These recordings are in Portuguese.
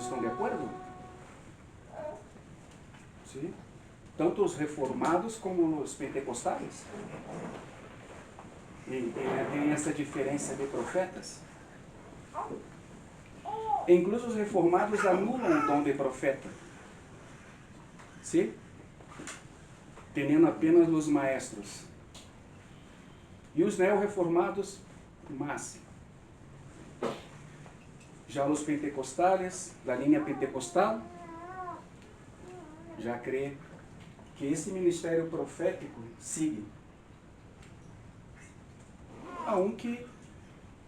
estão de acordo? Sim. Tanto os reformados como os pentecostais. E tem essa diferença de profetas. Incluso os reformados anulam o dom de profeta. Sim? Tendo apenas os maestros. E os neo-reformados, mas já os pentecostais, da linha pentecostal, já crê que esse ministério profético sigue. Há um que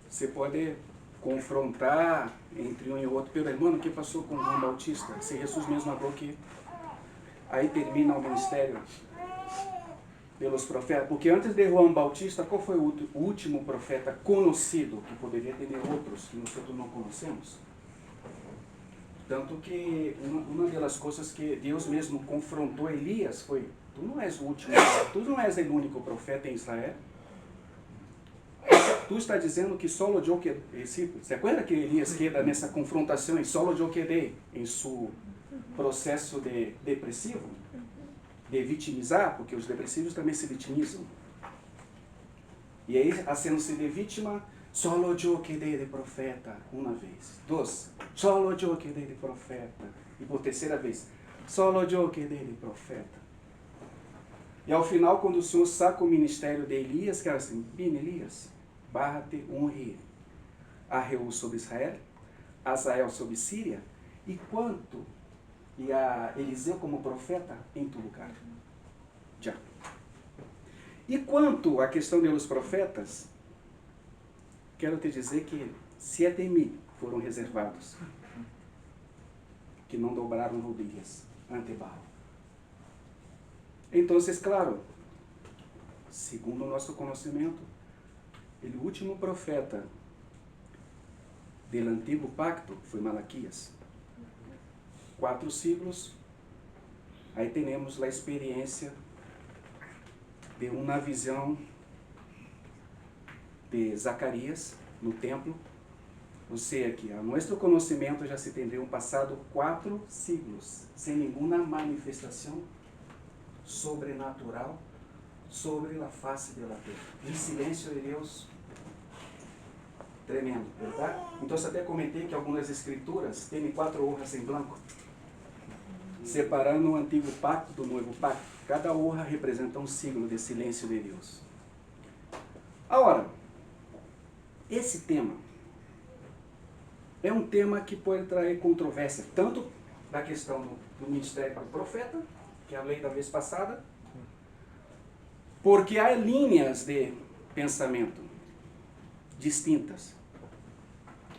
você pode confrontar entre um e outro, pelo irmão, o que passou com João Bautista? Se Jesus mesmo falou que aí termina o ministério pelos profetas, porque antes de João Bautista, qual foi o último profeta conhecido, que poderia ter outros que nós não conhecemos? Tanto que uma das coisas que Deus mesmo confrontou Elias foi: tu não és o último, tu não és o único profeta em Israel. Tu está dizendo que solo eu quedei. Se acuerda que Elias queda nessa confrontação e solo eu quedei em seu processo depressivo? De vitimizar, porque os depressivos também se vitimizam. E aí, sendo-se de vítima, solo eu quedei de profeta uma vez. 2, solo eu quedei de profeta. E por terceira vez, solo eu quedei de profeta. E ao final, quando o Senhor saca o ministério de Elias, que era assim: bem, Elias, barra-te honre a Reu sobre Israel, Azael sobre Síria, e a Eliseu como profeta em tu lugar. Já. E quanto à questão dos profetas, quero te dizer que 7.000 foram reservados, que não dobraram rodilhas ante Baal. Então, claro, segundo o nosso conhecimento, o último profeta do antigo pacto foi Malaquias. 4 siglos, aí temos a experiência de uma visão de Zacarias no templo. Ou seja, que a nosso conhecimento já se teriam passado 4 siglos sem nenhuma manifestação sobrenatural sobre a face da terra. Em silêncio de Deus tremendo, verdade? Então, até comentei que algumas escrituras têm 4 hojas em branco, separando o antigo pacto do novo pacto. Cada hoja representa um siglo de silêncio de Deus. Agora, esse tema é um tema que pode trazer controvérsia, tanto da questão do ministério do profeta, que é a lei da vez passada, porque há linhas de pensamento distintas.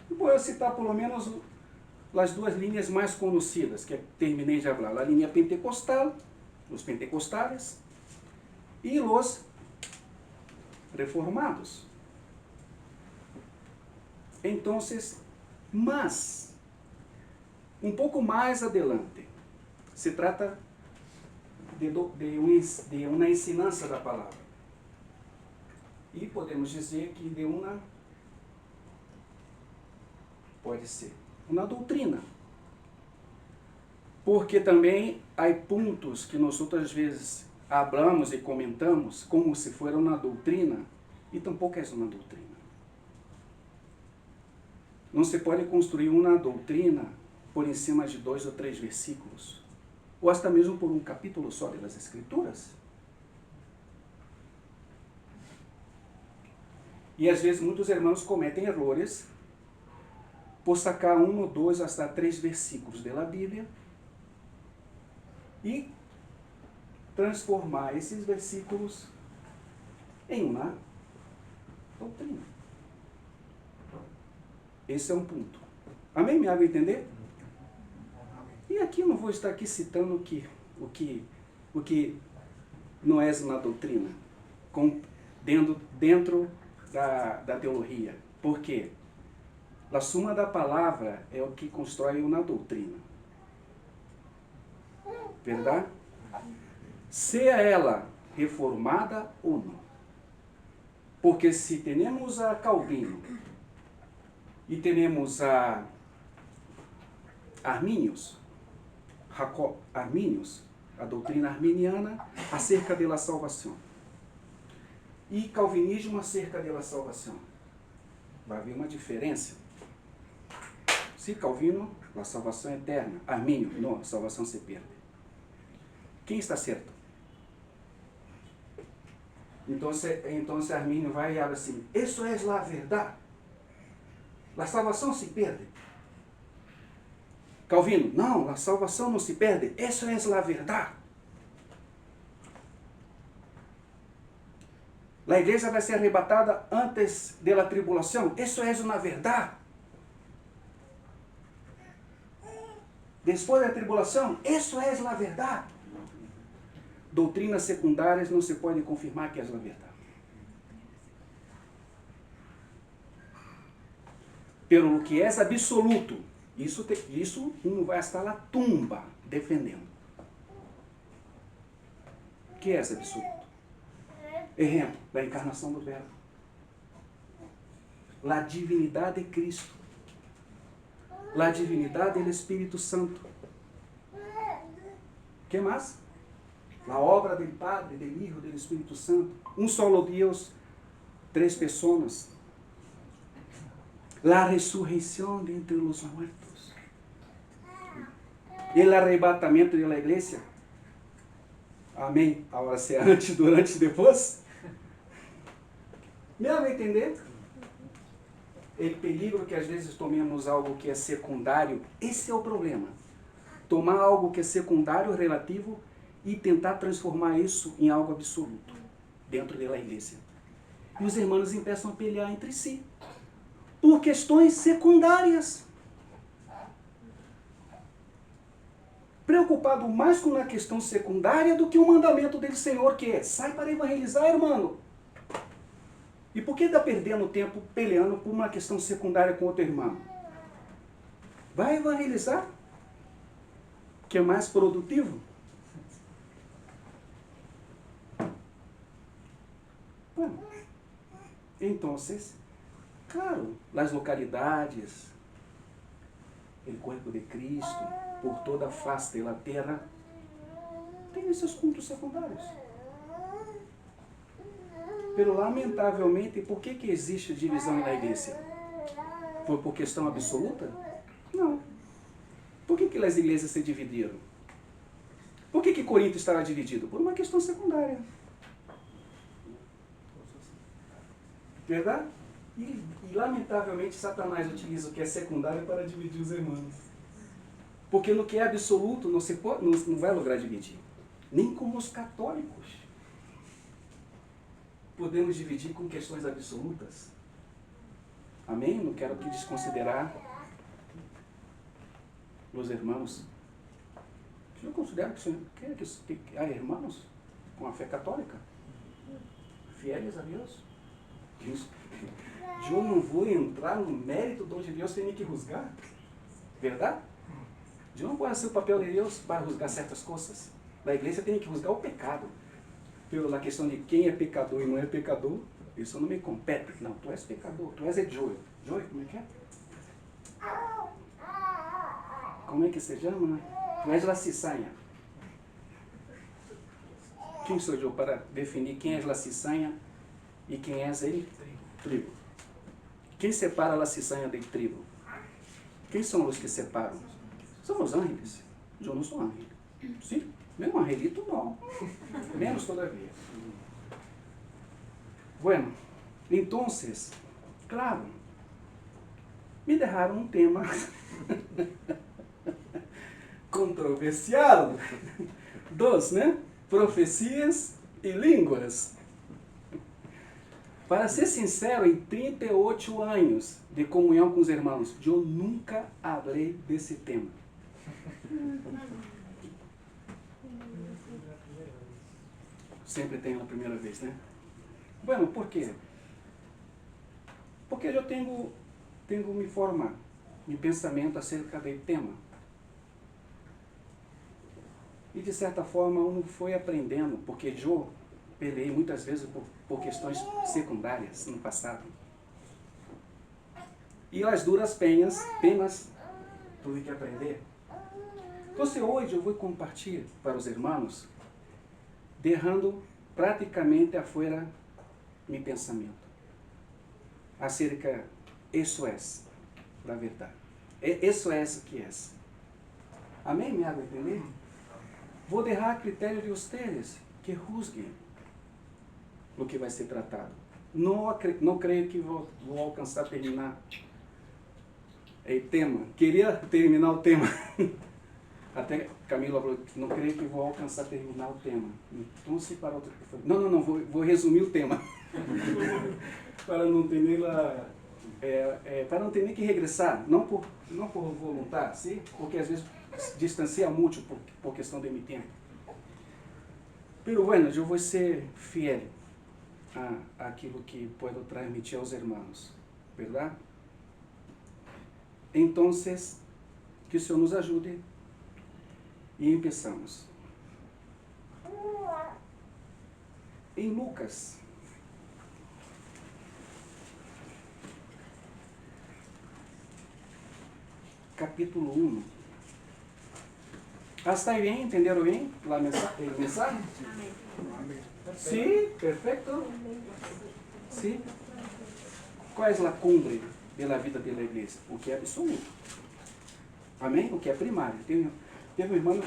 Eu vou citar pelo menos as 2 linhas mais conhecidas, que terminei de falar: a linha pentecostal, os pentecostais, e os reformados. Então, mas, um pouco mais adelante, se trata de uma ensinança da palavra. E podemos dizer que de uma, pode ser, uma doutrina. Porque também há pontos que nós outras vezes hablamos e comentamos como se fosse uma doutrina, e tampouco é uma doutrina. Não se pode construir uma doutrina por em cima de 2 ou 3 versículos, ou até mesmo por um capítulo só das Escrituras. E às vezes muitos irmãos cometem erros por sacar 1 ou 2 até 3 versículos da Bíblia e transformar esses versículos em uma doutrina. Esse é um ponto. Amém? Me hago entender? E aqui eu não vou estar aqui citando o que não é uma doutrina dentro da teologia. Por quê? A suma da palavra é o que constrói uma doutrina. Verdade? Seja ela reformada ou não. Porque se temos a Calvino e temos a armínios, a doutrina arminiana acerca da salvação, e calvinismo acerca da salvação. Vai haver uma diferença. Se Calvino, a salvação é eterna. Armínio, não, a salvação se perde. Quem está certo? Então Armínio vai e habla assim, isso é a verdade. A salvação se perde. Calvino, não, a salvação não se perde. Isso é a verdade. A igreja vai ser arrebatada antes da tribulação. Isso é uma verdade. Depois da tribulação, isso é a verdade. Doutrinas secundárias não se pode confirmar que é a verdade. Pelo que é absoluto, isso não vai estar na tumba defendendo. O que é absoluto? Exemplo, da encarnação do Verbo. La divinidade de Cristo. La divinidade do Espírito Santo. O que mais? La obra do Padre, do Hijo, do Espírito Santo. Um solo Deus, 3 pessoas. La ressurreição de entre os mortos. El arrebatamento da igreja. Amém. Agora se é antes, durante e depois. Me dá entender? O perigo que às vezes tomemos algo que é secundário, esse é o problema. Tomar algo que é secundário, relativo, e tentar transformar isso em algo absoluto, dentro da igreja. E os irmãos começam a pelear entre si, por questões secundárias. Preocupado mais com a questão secundária do que o mandamento do Senhor, que é, sai para evangelizar, irmão. E por que está perdendo tempo peleando por uma questão secundária com outro irmão? Vai evangelizar, que é mais produtivo. Bueno, então, claro, nas localidades, o corpo de Cristo, por toda a face da terra, tem esses cultos secundários. Pero, lamentavelmente, por que existe divisão na igreja? Foi por questão absoluta? Não. Por que as igrejas se dividiram? Por que Corinto estará dividido? Por uma questão secundária. Verdade? E lamentavelmente, Satanás utiliza o que é secundário para dividir os irmãos. Porque no que é absoluto não vai lograr dividir. Nem como os católicos podemos dividir com questões absolutas. Amém? Não quero aqui desconsiderar os irmãos. Eu considero que há irmãos com a fé católica, fiéis a Deus. Eu não vou entrar no mérito de onde Deus tem que rusgar. Verdade? Eu não posso ser o papel de Deus para rusgar certas coisas. A igreja tem que rusgar o pecado. Pela questão de quem é pecador e não é pecador, isso não me compete. Não, tu és pecador, tu és Joey. Joey, como é que é? Como é que se chama? Tu és la ciçanha. Quem sou eu para definir quem é la ciçanha e quem é ele? Trigo. Quem separa a ciçanha do trigo? Quem são os que separam? São os ángeles. Eu não sou ángel. Sim, mesmo angelito não. Menos todavia. Bueno, então, claro, me dejaram um tema controversial. Dos, né? Profecias e línguas. Para ser sincero, em 38 anos de comunhão com os irmãos, eu nunca falei desse tema. Sempre tem a primeira vez, né? Bueno, por quê? Porque eu tenho me formar em pensamento acerca do tema. E de certa forma eu fui aprendendo, porque eu pelei muitas vezes por questões secundárias no passado. E as duras penas tive que aprender Então, hoje eu vou compartilhar para os irmãos, deixando praticamente afuera meu pensamento acerca, isso é a verdade. Isso é o que é. Amém? Me hago entender? Vou deixar a critério de vocês que juzguem o que vai ser tratado. Não creio que vou alcançar terminar o tema. Queria terminar o tema. Até Camila falou, não creio que vou alcançar terminar o tema. Então, se para outra... Não, vou resumir o tema. Para não ter nem lá... para não ter nem que regressar, não por vontade, sim? Porque às vezes distancia muito por questão de meu tempo. Pero bueno, eu vou ser fiel a aquilo que puedo transmitir aos irmãos, verdade? Então, que o Senhor nos ajude e empezamos. Em Lucas, capítulo 1. ¿Hasta ahí bien? ¿Entendieron bien el mensaje? Amém. Sí, perfecto. Sí. Qual é a cumbre da vida da igreja? O que é absoluto. Amém? O que é primário. Tem um irmão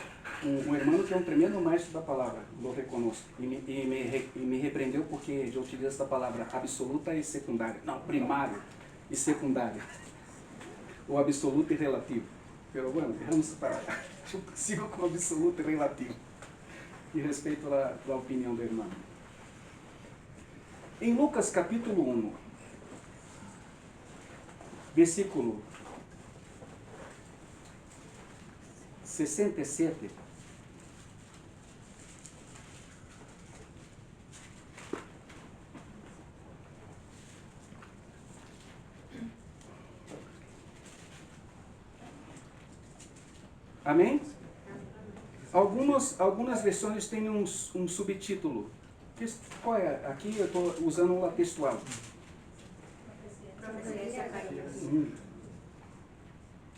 que é um tremendo maestro da palavra, lo reconheço. E me repreendeu porque eu utilizo essa palavra absoluta e secundária. Não, primário e secundário. O absoluto e relativo. Pero bueno, vamos para... Eu sigo com o absoluto e relativo. E respeito a opinião do irmão. Em Lucas capítulo 1, versículo 67, amém? Algumas versões têm um subtítulo. Qual é? Aqui eu estou usando uma textual.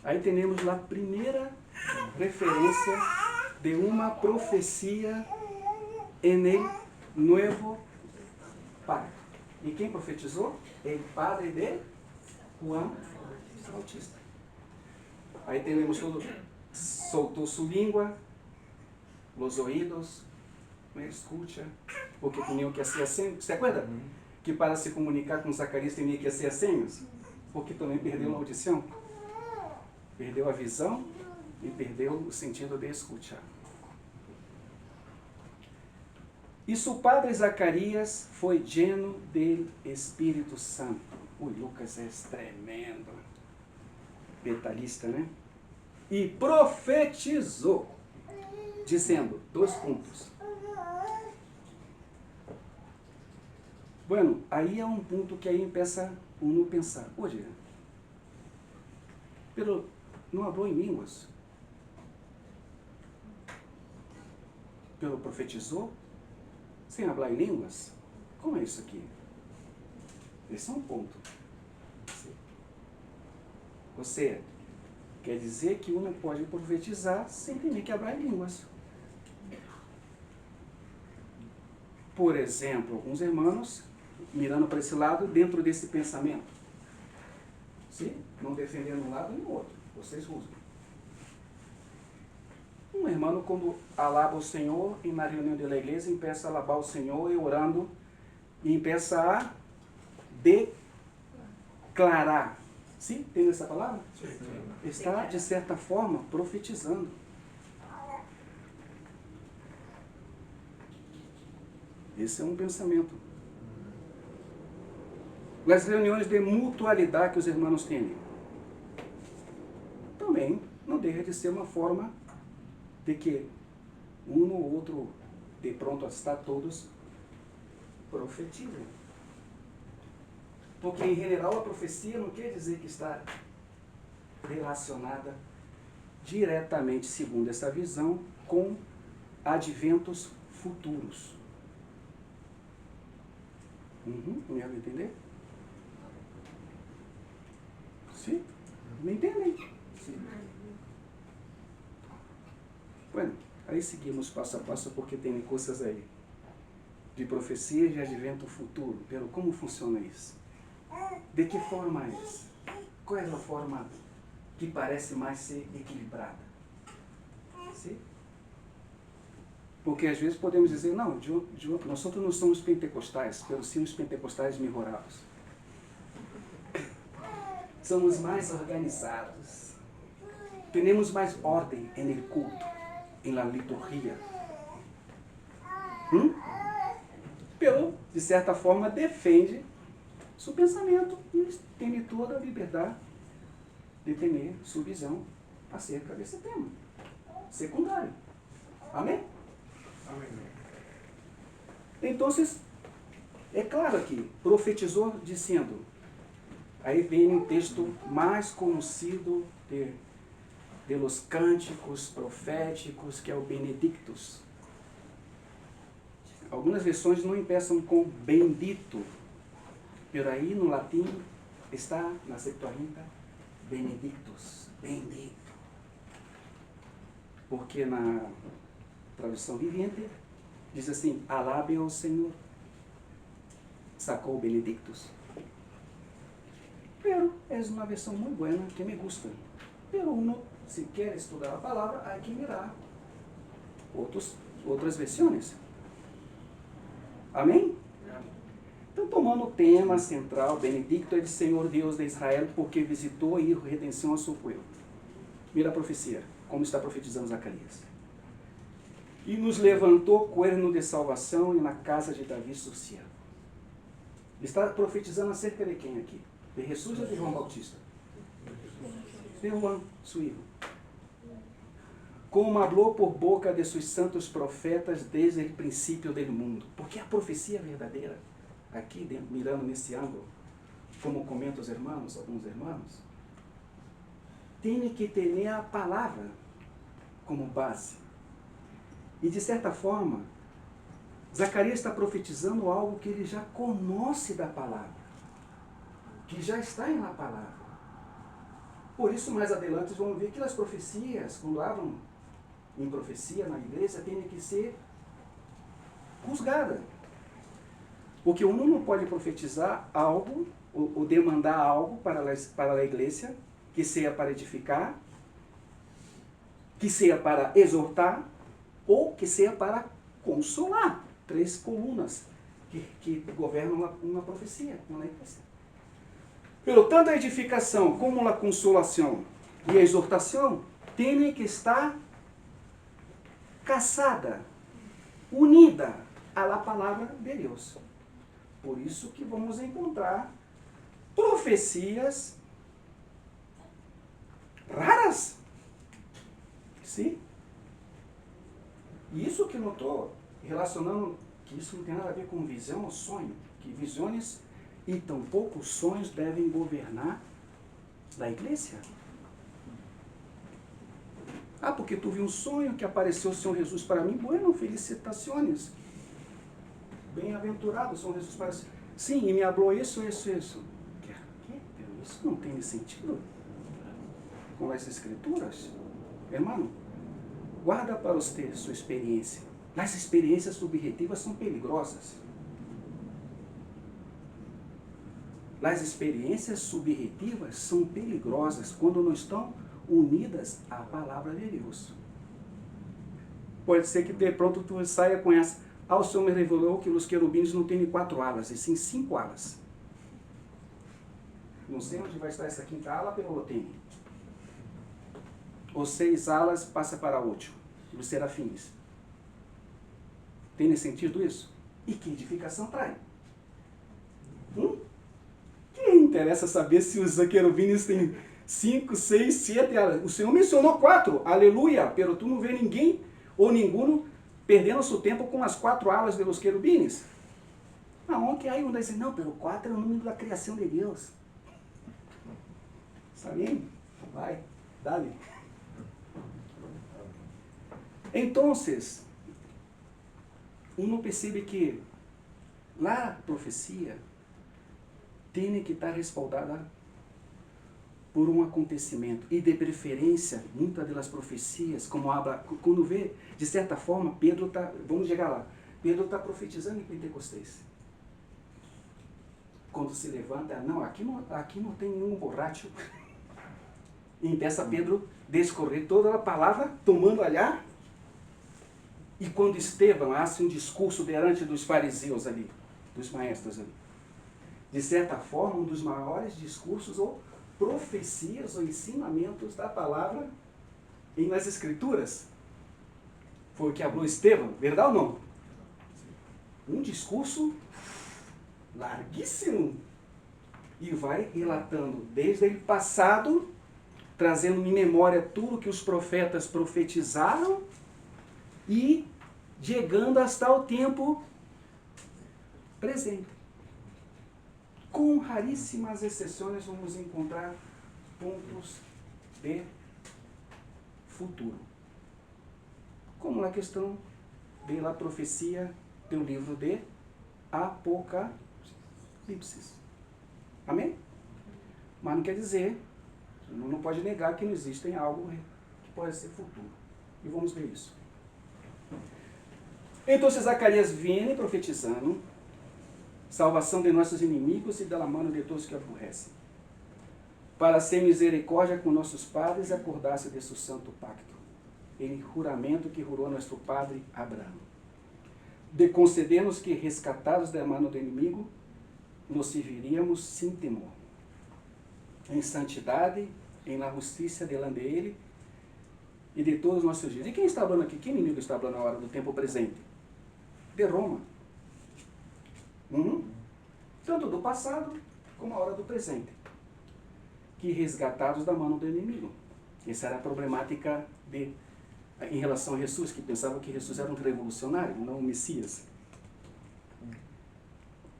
Aí temos a primeira referência de uma profecia em Novo Pacto. E quem profetizou? O padre de Juan Bautista. Aí temos todo, soltou sua língua, os ouvidos, me escuta, porque tinham que ser assim. Você acorda? Que para se comunicar com Zacarias tinha que ser assim? Porque também perdeu a audição, perdeu a visão e perdeu o sentido de escutar. E seu padre Zacarias foi lleno do Espírito Santo. Lucas é tremendo. Detalhista, né? E profetizou, dizendo, 2 pontos. Bueno, aí é um ponto que aí empieza uno pensar, oye, pero não falou em línguas, pero profetizou sem falar em línguas? Como é isso aqui? Esse é um ponto. Você quer dizer que uno pode profetizar sem ter que falar em línguas. Por exemplo, alguns irmãos mirando para esse lado, dentro desse pensamento. Sim? Não defendendo um lado nem o outro. Vocês usam. Um irmão, quando alaba o Senhor, e na reunião da igreja, empieza a alabar o Senhor e orando, e empieza a declarar. Sim? Tem essa palavra? Sim. Está, de certa forma, profetizando. Esse é um pensamento. As reuniões de mutualidade que os irmãos têm também não deixa de ser uma forma de que um ou outro, de pronto está todos, profetizam. Porque em geral a profecia não quer dizer que está relacionada diretamente, segundo essa visão, com adventos futuros. Me hago entender? Sim? Me entendem? Sim. Bueno, aí seguimos passo a passo porque tem coisas aí de profecia e de advento futuro. Pero como funciona isso? De que forma é isso? Qual é a forma que parece mais ser equilibrada? Sim? Porque às vezes podemos dizer, não, nós não somos pentecostais, pero sim os pentecostais melhorados. Somos mais organizados. Temos mais ordem no culto, na liturgia. Pero, de certa forma, defende seu pensamento e tem toda a liberdade de ter sua visão acerca desse tema secundário. Amém? Amém. Então, é claro que profetizou dizendo, aí vem um texto mais conhecido de los cânticos proféticos, que é o Benedictus. Algumas versões não empeçam com bendito, mas aí no latim está na Septuaginta Benedictus, bendito. Porque na tradução vivente diz assim, alabe ao Senhor. Sacou o Benedictus? Pero é uma versão muito boa que me gusta. Pero uno, se quer estudar a palavra, há que mirar outras versões. Amém? Então, tomando o tema central, Benedicto é de Senhor Deus de Israel, porque visitou e redenção ao seu povo. Mira a profecia, como está profetizando Zacarias. E nos levantou cuerno de salvação e na casa de Davi seu servo. Ele está profetizando acerca de quem aqui? De Jesus ou de João Bautista? De Juan, seu filho. Como falou por boca de seus santos profetas desde o princípio do mundo. Porque a profecia é verdadeira, aqui dentro, mirando nesse ângulo, como comentam os irmãos, alguns irmãos, tem que ter a palavra como base. E de certa forma, Zacarias está profetizando algo que ele já conhece da palavra, que já está na palavra. Por isso, mais adelante, vamos ver que as profecias, quando hablam em profecia na igreja, tem que ser juzgada. Porque um não pode profetizar algo, ou demandar algo para a igreja, que seja para edificar, que seja para exortar, ou que seja para consolar. 3 colunas que governam uma profecia, uma igreja. Pelo tanto, a edificação como a consolação e a exortação tem que estar casada, unida à palavra de Deus. Por isso que vamos encontrar profecias raras. Sim? E isso que não estou relacionando, que isso não tem nada a ver com visão ou sonho, que visões e tampouco sonhos devem governar a igreja. Ah, porque tu viu um sonho que apareceu o Senhor Jesus para mim? Bueno, felicitações. Bem-aventurado, Senhor Jesus para si. Sim, e me falou isso. Que? Isso não tem sentido com as escrituras. Irmão, guarda para você sua experiência. As experiências subjetivas são perigosas. As experiências subjetivas são perigosas quando não estão unidas à palavra de Deus. Pode ser que de pronto tu saia com essa. O Senhor me revelou que os querubins não têm 4 alas, e sim 5 alas. Não sei onde vai estar essa 5ª ala, pero tem. Ou 6 alas passa para 8, dos serafins. Tem sentido isso? E que edificação traz? Quem interessa saber se os querubins têm 5, 6, 7 alas? O Senhor mencionou 4, aleluia, pero tu não vê ninguém ou ninguno perdendo seu tempo com as 4 alas de los querubins. Aonde aí um diz, não, pero 4 é o número da criação de Deus. Está bem? Vai, dale. Então, uno percebe que a profecia tem que estar respaldada por um acontecimento, e de preferência, muitas das profecias, como habla, quando vê, de certa forma, Pedro está, vamos chegar lá, Pedro está profetizando em Pentecostés. Quando se levanta, não, aqui não tem nenhum borracho. E empieza Pedro a discorrer toda a palavra, tomando olhar. E quando Estevão hace um discurso diante dos fariseus ali, dos maestros ali, de certa forma, um dos maiores discursos ou profecias ou ensinamentos da palavra nas Escrituras. Foi o que falou Estevão, verdade ou não? Um discurso larguíssimo. E vai relatando desde o passado, trazendo em memória tudo que os profetas profetizaram e chegando hasta o tempo presente. Com raríssimas exceções, vamos encontrar pontos de futuro. Como na questão da profecia do livro de Apocalipse. Amém? Mas não quer dizer, não pode negar que não existe algo que pode ser futuro. E vamos ver isso. Então, Zacarias vem profetizando salvação de nossos inimigos e da mão de todos que aborrecem, para ser misericórdia com nossos padres e acordar-se de seu santo pacto, em juramento que jurou nosso padre Abraão, de conceder-nos que, rescatados da mão do inimigo, nos serviríamos sem temor, em santidade, em la justiça delante dele e de todos os nossos dias. E quem está falando aqui? Que inimigo está falando na hora do tempo presente? De Roma. Tanto do passado como a hora do presente. Que resgatados da mão do inimigo. Essa era a problemática em relação a Jesus, que pensava que Jesus era um revolucionário, não um Messias.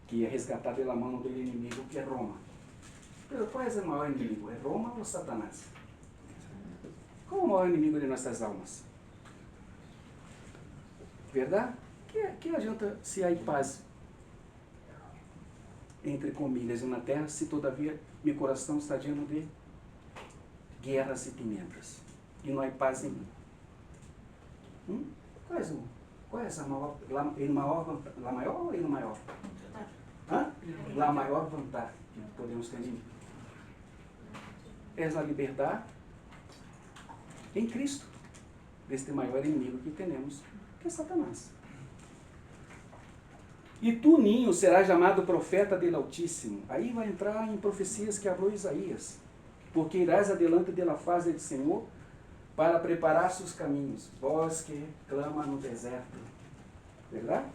Que ia resgatar da mão do inimigo, que é Roma. Pero qual é o maior inimigo? É Roma ou Satanás? Qual é o maior inimigo de nossas almas? Verdade? Que adianta se há paz, entre comilhas, na terra, se todavia meu coração está lleno de guerras e tinieblas, e não há paz em mim? Qual é essa maior, la maior ou el maior? La maior vantagem que podemos ter em mim? É a liberdade em Cristo, deste maior inimigo que temos, que é Satanás. E tu, ninho, serás chamado profeta do Altíssimo. Aí vai entrar em profecias que falou Isaías. Porque irás adelante da face do Senhor para preparar seus caminhos. Vós que clama no deserto. Verdade?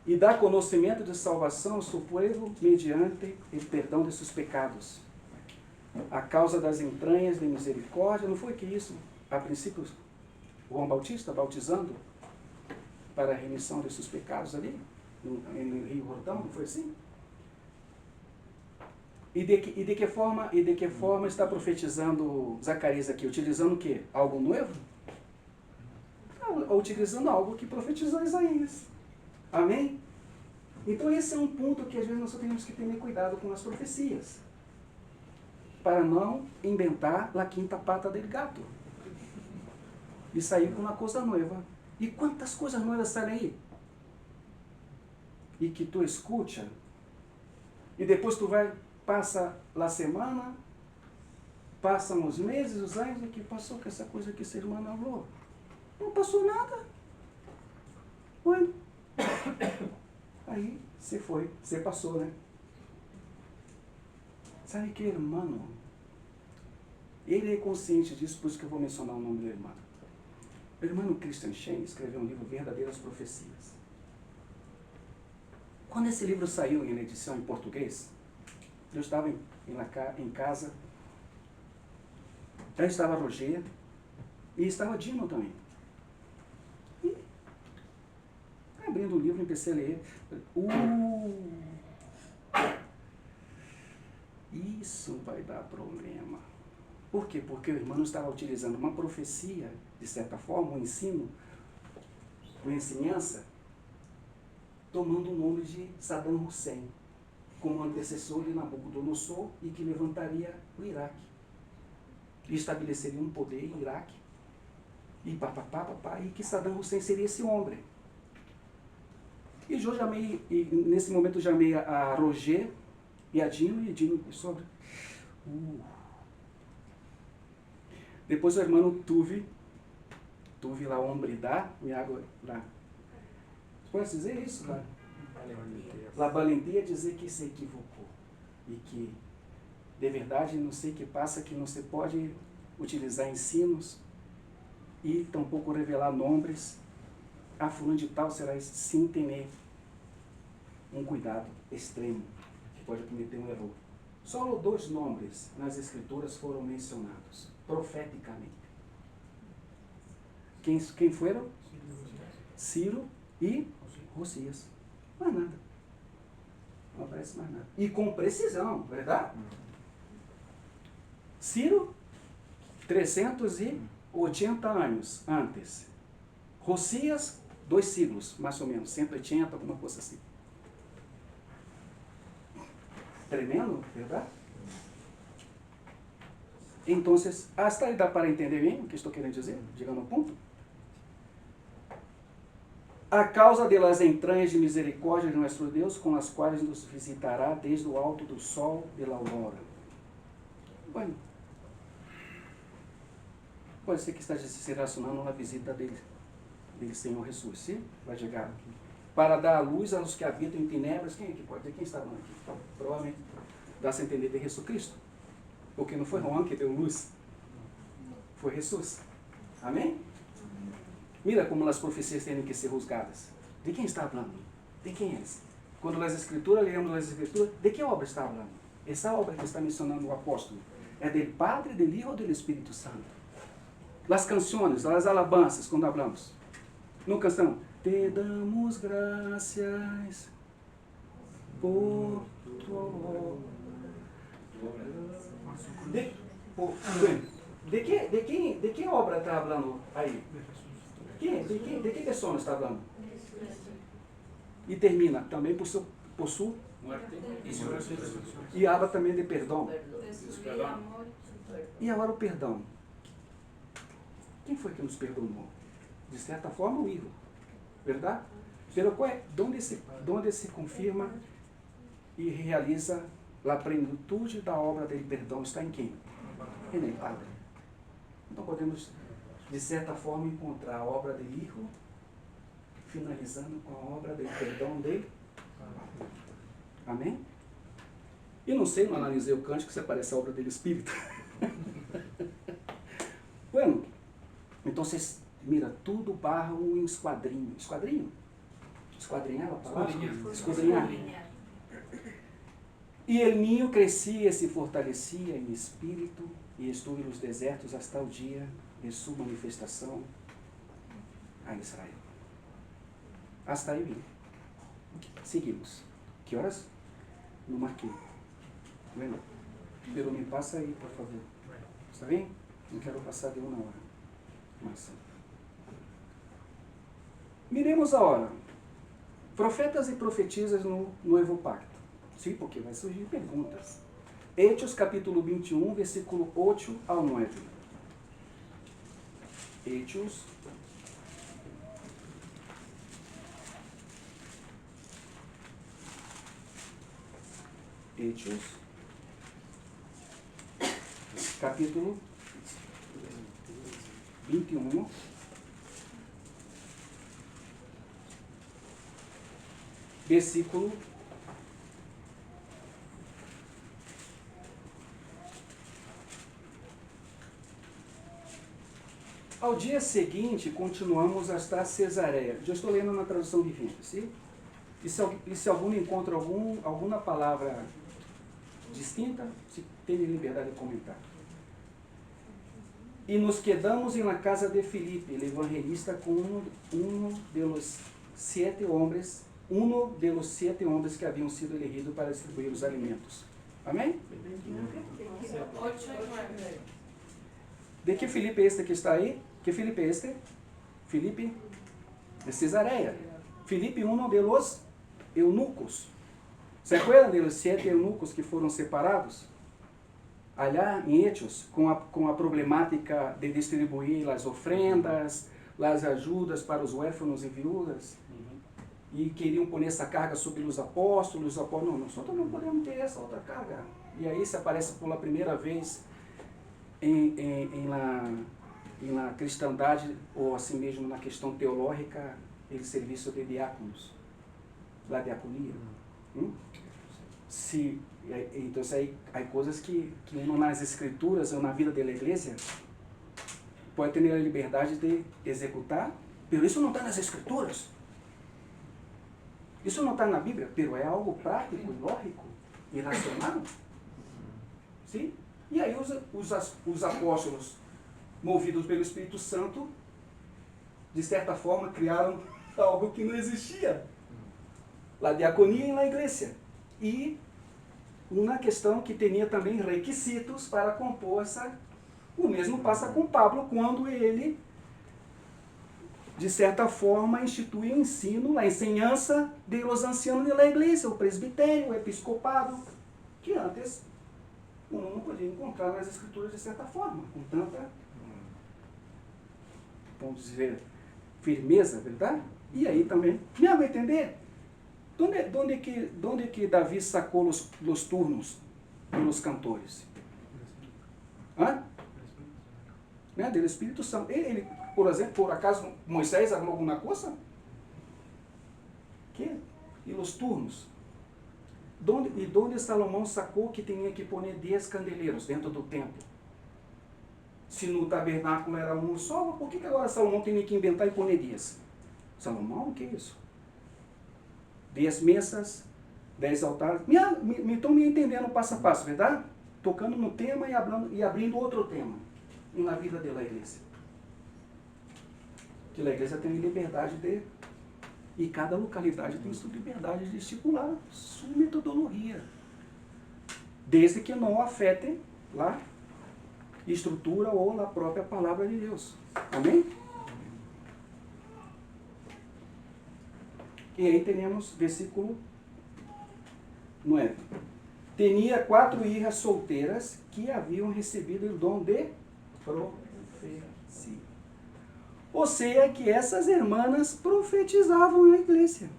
E dá conhecimento de salvação ao seu povo mediante o perdão de seus pecados. A causa das entranhas de misericórdia. Não foi que isso, a princípio, João Bautista bautizando para a remissão de seus pecados ali? No Rio Jordão, não foi assim? E de que forma está profetizando Zacarias aqui? Utilizando o quê? Algo novo? Não, utilizando algo que profetizou Isaías. Amém? Então esse é um ponto que às vezes nós só temos que ter cuidado com as profecias. Para não inventar a quinta pata del gato. E sair com uma coisa nova. E quantas coisas novas saem aí? E que tu escuta, e depois tu passa a semana, passam os meses, os anos, e que passou com essa coisa que essa irmã falou? Não passou nada. Bueno. Aí você passou, né? Sabe que irmão? Ele é consciente disso, por isso que eu vou mencionar o nome do irmão. O irmão Christian Shane escreveu um livro, Verdadeiras Profecias. Quando esse livro saiu em edição em português, eu estava em casa, já estava Roger e estava Dino também. E, abrindo o livro, empecei a ler. Isso vai dar problema. Por quê? Porque o irmão estava utilizando uma profecia, de certa forma, um ensino, uma ensinança, tomando o nome de Saddam Hussein, como antecessor de Nabucodonosor e que levantaria o Iraque. e estabeleceria um poder em Iraque, e e que Saddam Hussein seria esse homem. E eu chamei, e nesse momento eu chamei a Roger e a Dino, e Dino sobre. Depois o irmão Tuve lá, hombridade, me água lá. Pode dizer isso lá? La valentia dizer que se equivocou. E que, de verdade, não sei o que passa, que não se pode utilizar ensinos e tampouco revelar nomes. A fulano de tal será sem ter um cuidado extremo, que pode cometer um erro. Só 2 nomes nas escrituras foram mencionados, profeticamente. Quem foram? Ciro e Rosias. Mais nada. Não aparece mais nada. E com precisão, verdade? Ciro, 380 anos antes. Rosias, 2 siglos, mais ou menos, 180, alguma coisa assim. Tremendo, verdade? Então, hasta aí dá para entender bem o que estou querendo dizer? Chegando ao ponto. A causa de las entranhas de misericórdia de nosso Deus, com as quais nos visitará desde o alto do sol de la aurora. Bueno, pode ser que esteja se relacionando na visita dele Senhor Jesus, sim? Vai chegar aqui. Para dar a luz aos que habitam em tenebras. Quem é que pode dizer? Quem está falando aqui? Então, provavelmente dá-se a entender de Jesus Cristo. Porque não foi Juan que deu luz. Foi Jesus. Amém? Mira como as profecias têm que ser juzgadas. De quem está falando? De quem é? Quando nas Escrituras, leemos as Escrituras, de que obra está falando? Essa obra que está mencionando o apóstolo é do Padre, do Hijo ou do Espírito Santo? As canções, as alabanças, quando falamos. No canção, te damos graças por tu amor. De que obra está falando aí? De que pessoa está falando? E termina também por sua e habla também de perdão. E agora o perdão. Quem foi que nos perdonou? De certa forma, o Hijo. Verdade? Pero qual é? Donde se confirma e realiza a plenitude da obra do perdão está em quem? Em el Padre. Então podemos, de certa forma, encontrar a obra do Hijo finalizando com a obra do perdão dele. Amém? E não sei, não analisei o cântico, se aparece a obra do Espírito. Bueno, então vocês, mira, tudo barra um esquadrinho. Esquadrinho? Esquadrinhar a palavra? Esquadrinhar. E el niño crescia e se fortalecia em espírito e estuve nos desertos hasta o dia de sua manifestação a Israel. Hasta aí bem. Seguimos. Que horas? Não marquei. Bueno, pero me passa aí, por favor. Está bem? Não quero passar de 1 hora. Mas, miremos a hora. Profetas e profetisas no Novo Pacto. Sim, porque vai surgir perguntas. Hechos capítulo 21, versículo 8 ao 9. Hechos. Hechos. Capítulo 21. Versículo 8. Ao dia seguinte, continuamos hasta Cesareia. Já estou lendo na tradução vivente, sim? E se algum encontra alguma palavra distinta, se tem liberdade de comentar. E nos quedamos na casa de Filipe, el evangelista, com um dos 7 homens que haviam sido elegidos para distribuir os alimentos. Amém? De que Filipe é este que está aí? Que Filipe é este? Filipe de Cesareia. Filipe, um de los eunucos. ¿Se acuerdan de los 7 eunucos que foram separados? allá em Hechos, com a problemática de distribuir as ofrendas, as ajudas para os huérfanos e viúvas, e queriam pôr essa carga sobre os apóstolos, não, nós não podemos ter essa outra carga. E aí se aparece pela primeira vez na cristandade, ou assim mesmo na questão teológica, o serviço de diáconos, da diaconia. Então há coisas que uno nas escrituras ou na vida da igreja pode ter a liberdade de executar, mas isso não está nas escrituras. Isso não está na Bíblia, mas é algo prático, lógico e racional. Sim? E aí os apóstolos, movidos pelo Espírito Santo, de certa forma criaram algo que não existia. A diaconia e na igreja. E uma questão que tinha também requisitos para compor o mesmo passa com Pablo, quando ele, de certa forma, institui o ensino, a ensinança de los ancianos da igreja, o presbitério, o episcopado, que antes não podia encontrar nas escrituras de certa forma, com tanta, vamos dizer, firmeza, verdade? E aí também, me vai entender? Donde que Davi sacou os turnos pelos cantores? Do Espírito Santo. Ele, por exemplo, por acaso Moisés arrumou alguma coisa? Que? E os turnos? Donde Salomão sacou que tinha que pôr 10 candeleiros dentro do templo? Se no tabernáculo era um só, por que agora Salomão tinha que inventar e pôr 10? Salomão, o que é isso? 10 mesas, 10 altares. Estão me entendendo passo a passo, verdade? Tocando no tema e abrindo outro tema na vida da igreja. Que a igreja tem liberdade e cada localidade tem sua liberdade de estipular sua metodologia. Desde que não afete a estrutura ou a própria palavra de Deus. Amém? E aí temos versículo 9. Tinha 4 hijas solteiras que haviam recebido o dom de profecia. Ou seja, que essas irmãs profetizavam na igreja.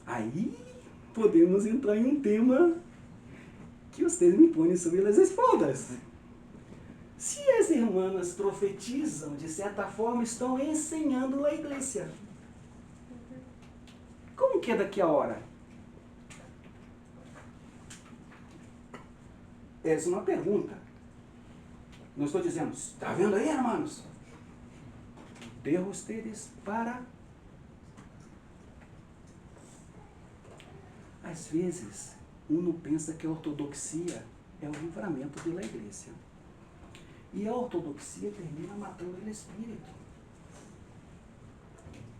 Aí podemos entrar em um tema que vocês me põem sobre as espaldas. Se as irmãs profetizam, de certa forma, estão ensinando a igreja. Como que é daqui a hora? Essa é uma pergunta. Não estou dizendo, está vendo aí, irmãos? De ustedes para... Às vezes, uno pensa que a ortodoxia é o livramento da igreja. E a ortodoxia termina matando o espírito.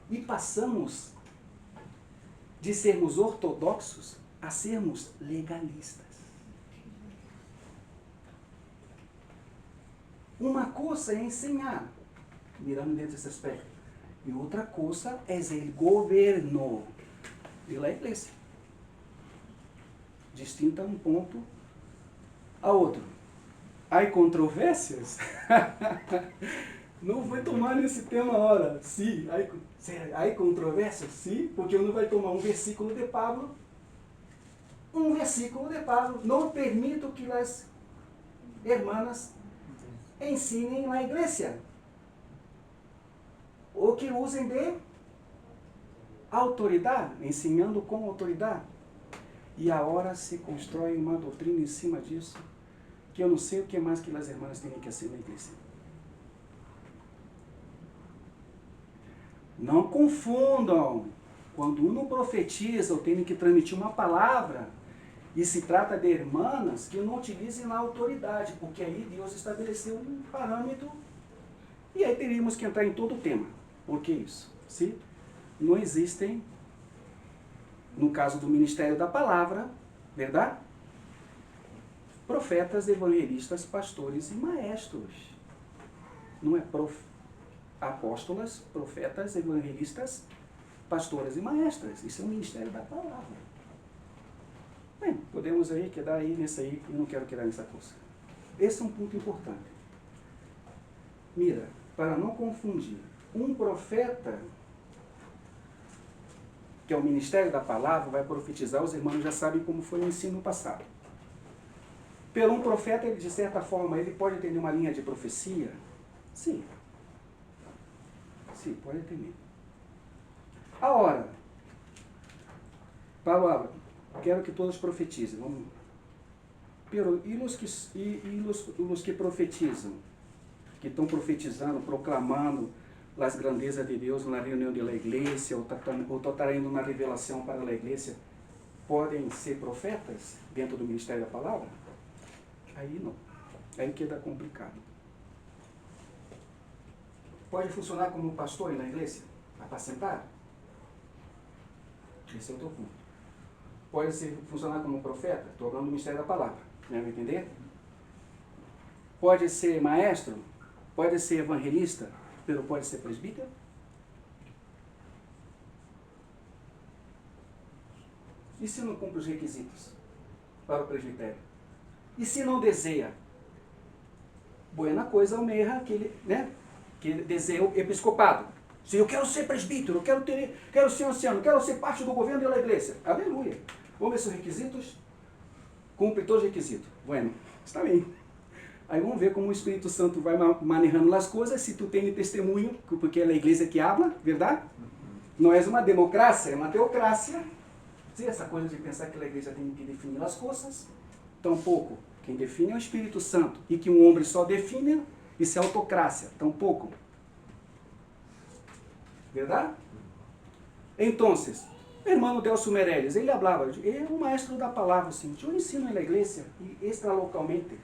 E passamos de sermos ortodoxos a sermos legalistas. Uma coisa é ensinar, mirando dentro desse aspecto, e outra coisa é o governo da igreja. Distinta um ponto a outro. Há controvérsias? Não vou tomar nesse tema agora. Sim, há controvérsias? Sim, porque eu não vai tomar um versículo de Pablo. Não permito que as irmãs ensinem na igreja. Ou que usem de autoridade, ensinando com autoridade. E agora se constrói uma doutrina em cima disso, que eu não sei o que mais que as irmãs têm que ser na igreja. Não confundam. Quando uno profetiza ou tem que transmitir uma palavra, e se trata de irmãs que não utilizem a autoridade, porque aí Deus estabeleceu um parâmetro, e aí teríamos que entrar em todo o tema. Por que isso? Se não existem, no caso do ministério da palavra, verdade? Profetas, evangelistas, pastores e maestros. Não é apóstolas, profetas, evangelistas, pastoras e maestras. Isso é o ministério da palavra. Bem, podemos podemos aí quedar aí nessa aí, eu não quero quedar nessa coisa. Esse é um ponto importante. Mira, para não confundir, um profeta, que é o ministério da palavra, vai profetizar, os irmãos já sabem como foi o ensino passado. Pelo um profeta, ele, de certa forma, ele pode ter uma linha de profecia? Sim. Sim, pode ter. Agora, palavra, quero que todos profetizem. Vamos. Pero, e os que profetizam? Que estão profetizando, proclamando as grandezas de Deus na reunião da igreja, ou estão traindo uma revelação para a igreja, podem ser profetas dentro do ministério da palavra? Aí não. Aí queda complicado. Pode funcionar como pastor na igreja? Apacentar? Esse é outro ponto. Pode funcionar como profeta? Estou falando do ministério da palavra. Vai entender? Pode ser maestro? Pode ser evangelista? Pero pode ser presbítero? E se não cumpre os requisitos para o presbitério? E se não deseja? Boa coisa almeja aquele, né? Que deseja o episcopado. Se eu quero ser presbítero, quero ser anciano, quero ser parte do governo da igreja. Aleluia. Vamos ver se os requisitos cumprem todos os requisitos. Bueno, está bem. Aí vamos ver como o Espírito Santo vai manejando as coisas, se tu tem testemunho, porque é a igreja que habla, verdade? Não é uma democracia, é uma teocracia. Sim, essa coisa de pensar que a igreja tem que definir as coisas. Tampouco. Quem define é o Espírito Santo. E que um homem só define, isso é autocracia. Tampouco. Verdade? Então, o irmão Delcio Meirelles, ele falava, ele é um maestro da palavra, assim, eu ensino na igreja, e extralocalmente.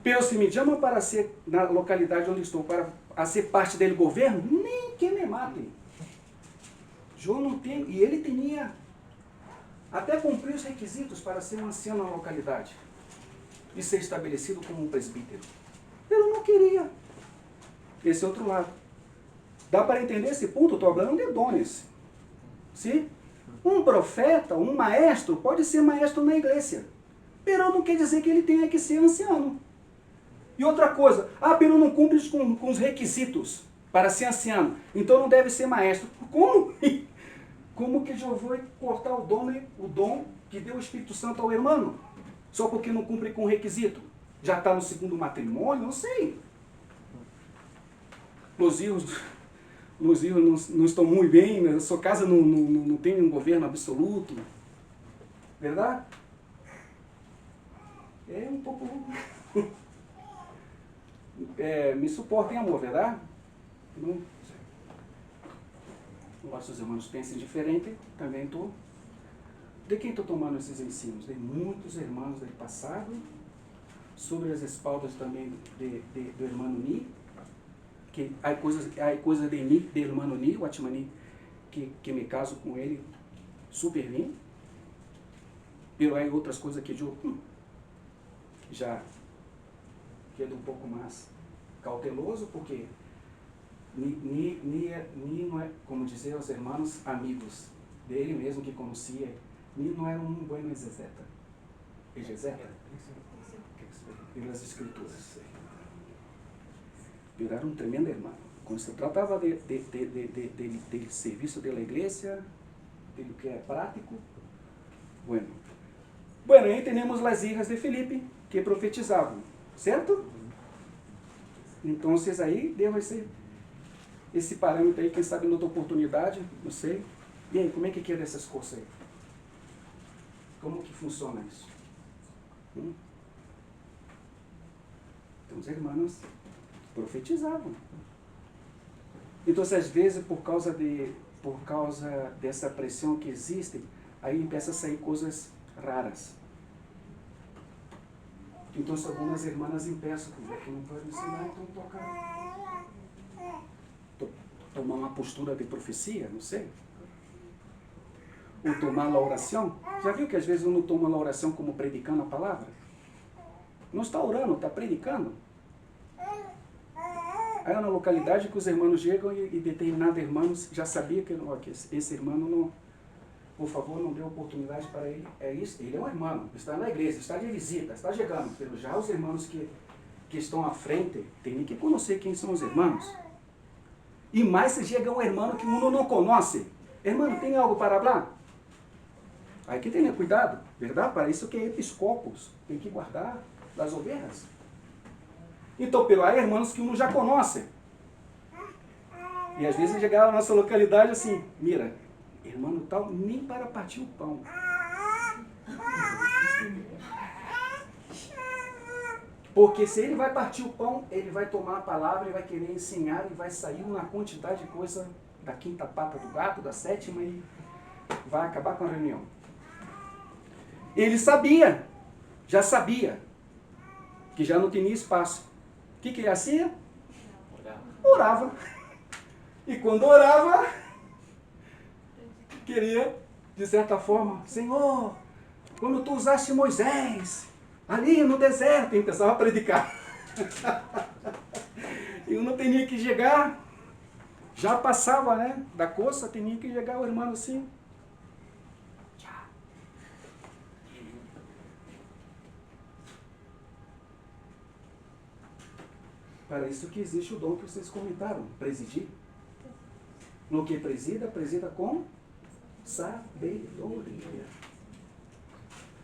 Pero se me chamam para ser, na localidade onde estou, para a ser parte dele governo, nem que me mate. Eu não tenho, e ele tinha até cumprir os requisitos para ser um ancião na localidade e ser estabelecido como um presbítero. Eu não queria. Esse é outro lado. Dá para entender esse ponto? Estou falando de dones. Sim? Um profeta, um maestro, pode ser maestro na igreja. Pero não quer dizer que ele tenha que ser anciano. E outra coisa, pero não cumpre com os requisitos para ser anciano, então não deve ser maestro. Como? Como que eu vou cortar o dom que deu o Espírito Santo ao irmão? Só porque não cumpre com o requisito? Já está no segundo matrimônio? Não sei. Os filhos não estão muito bem, né? Sua casa não tem um governo absoluto. Verdade? É um pouco... me suportem, amor, verdade? Não... Nossos irmãos pensem diferente, também estou. De quem estou tomando esses ensinos? De muitos irmãos do passado, sobre as espaldas também do irmão Ni, que há coisas de Ni, do irmão Ni, o Atmani, que me caso com ele super bem, pero há outras coisas que eu já quedo um pouco mais cauteloso, porque Ni não é, como dizer os irmãos amigos dele mesmo que conhecia, Ni não era um bom exegeta. Pelas escrituras. Ele era um tremendo irmão. Quando se tratava de serviço da igreja, de que é prático, bueno, aí temos as hijas de Felipe, que profetizavam, certo? Então, aí deve ser esse parâmetro aí, quem sabe, em outra oportunidade, não sei. E aí, como é que é dessas coisas aí? Como que funciona isso? Então, os irmãos profetizavam. Então, às vezes, por causa dessa pressão que existe, aí começa a sair coisas raras. Então, algumas irmãs impeçam, que não pode ensinar, então toca... tomar uma postura de profecia, não sei. Ou tomar a oração. Já viu que às vezes uno toma a oração como predicando a palavra? Não está orando, está predicando. Aí é na localidade que os irmãos chegam e determinados irmãos já sabia que esse irmão por favor, não dê oportunidade para ele. É isso, ele é um irmão, está na igreja, está de visita, está chegando. Pero já os irmãos que estão à frente, tem que conhecer quem são os irmãos. E mais se chega um irmão que uno não conhece. Irmão, tem algo para falar? Aí que tenha cuidado, verdade? Para isso que é episcopos, tem que guardar das ovelhas. Então, pero há irmãos que uno já conhece. E às vezes chegava na nossa localidade assim, mira, irmão tal, nem para partir o pão. Porque se ele vai partir o pão, ele vai tomar a palavra, ele vai querer ensinar e vai sair uma quantidade de coisa da quinta pata do gato, da sétima, e vai acabar com a reunião. Ele sabia, já sabia, que já não tinha espaço. O que ele fazia? Orava. E quando orava, queria, de certa forma, Senhor, quando tu usaste Moisés, ali no deserto, e começava a predicar. E eu não tinha que chegar, já passava, né, da coça, tinha que chegar o irmão assim. Para isso que existe o dom que vocês comentaram, presidir. No que presida com sabedoria.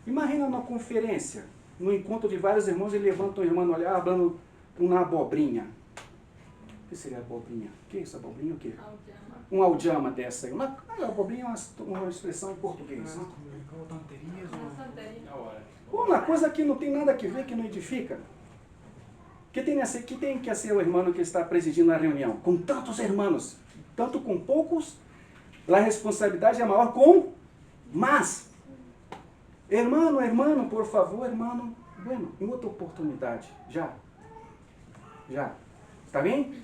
Imagina uma conferência, no encontro de vários irmãos, ele levanta um irmão olhar, falando uma abobrinha. O que seria abobrinha? O que é isso, abobrinha? O quê? Um aljama dessa aí. Uma abobrinha é uma expressão em português. Né? Uma coisa que não tem nada a ver, que não edifica. Que tem que ser o irmão que está presidindo a reunião? Com tantos irmãos, tanto com poucos, a responsabilidade é maior com mais. Hermano, por favor, hermano. Bueno, em outra oportunidade. Já. Está bem?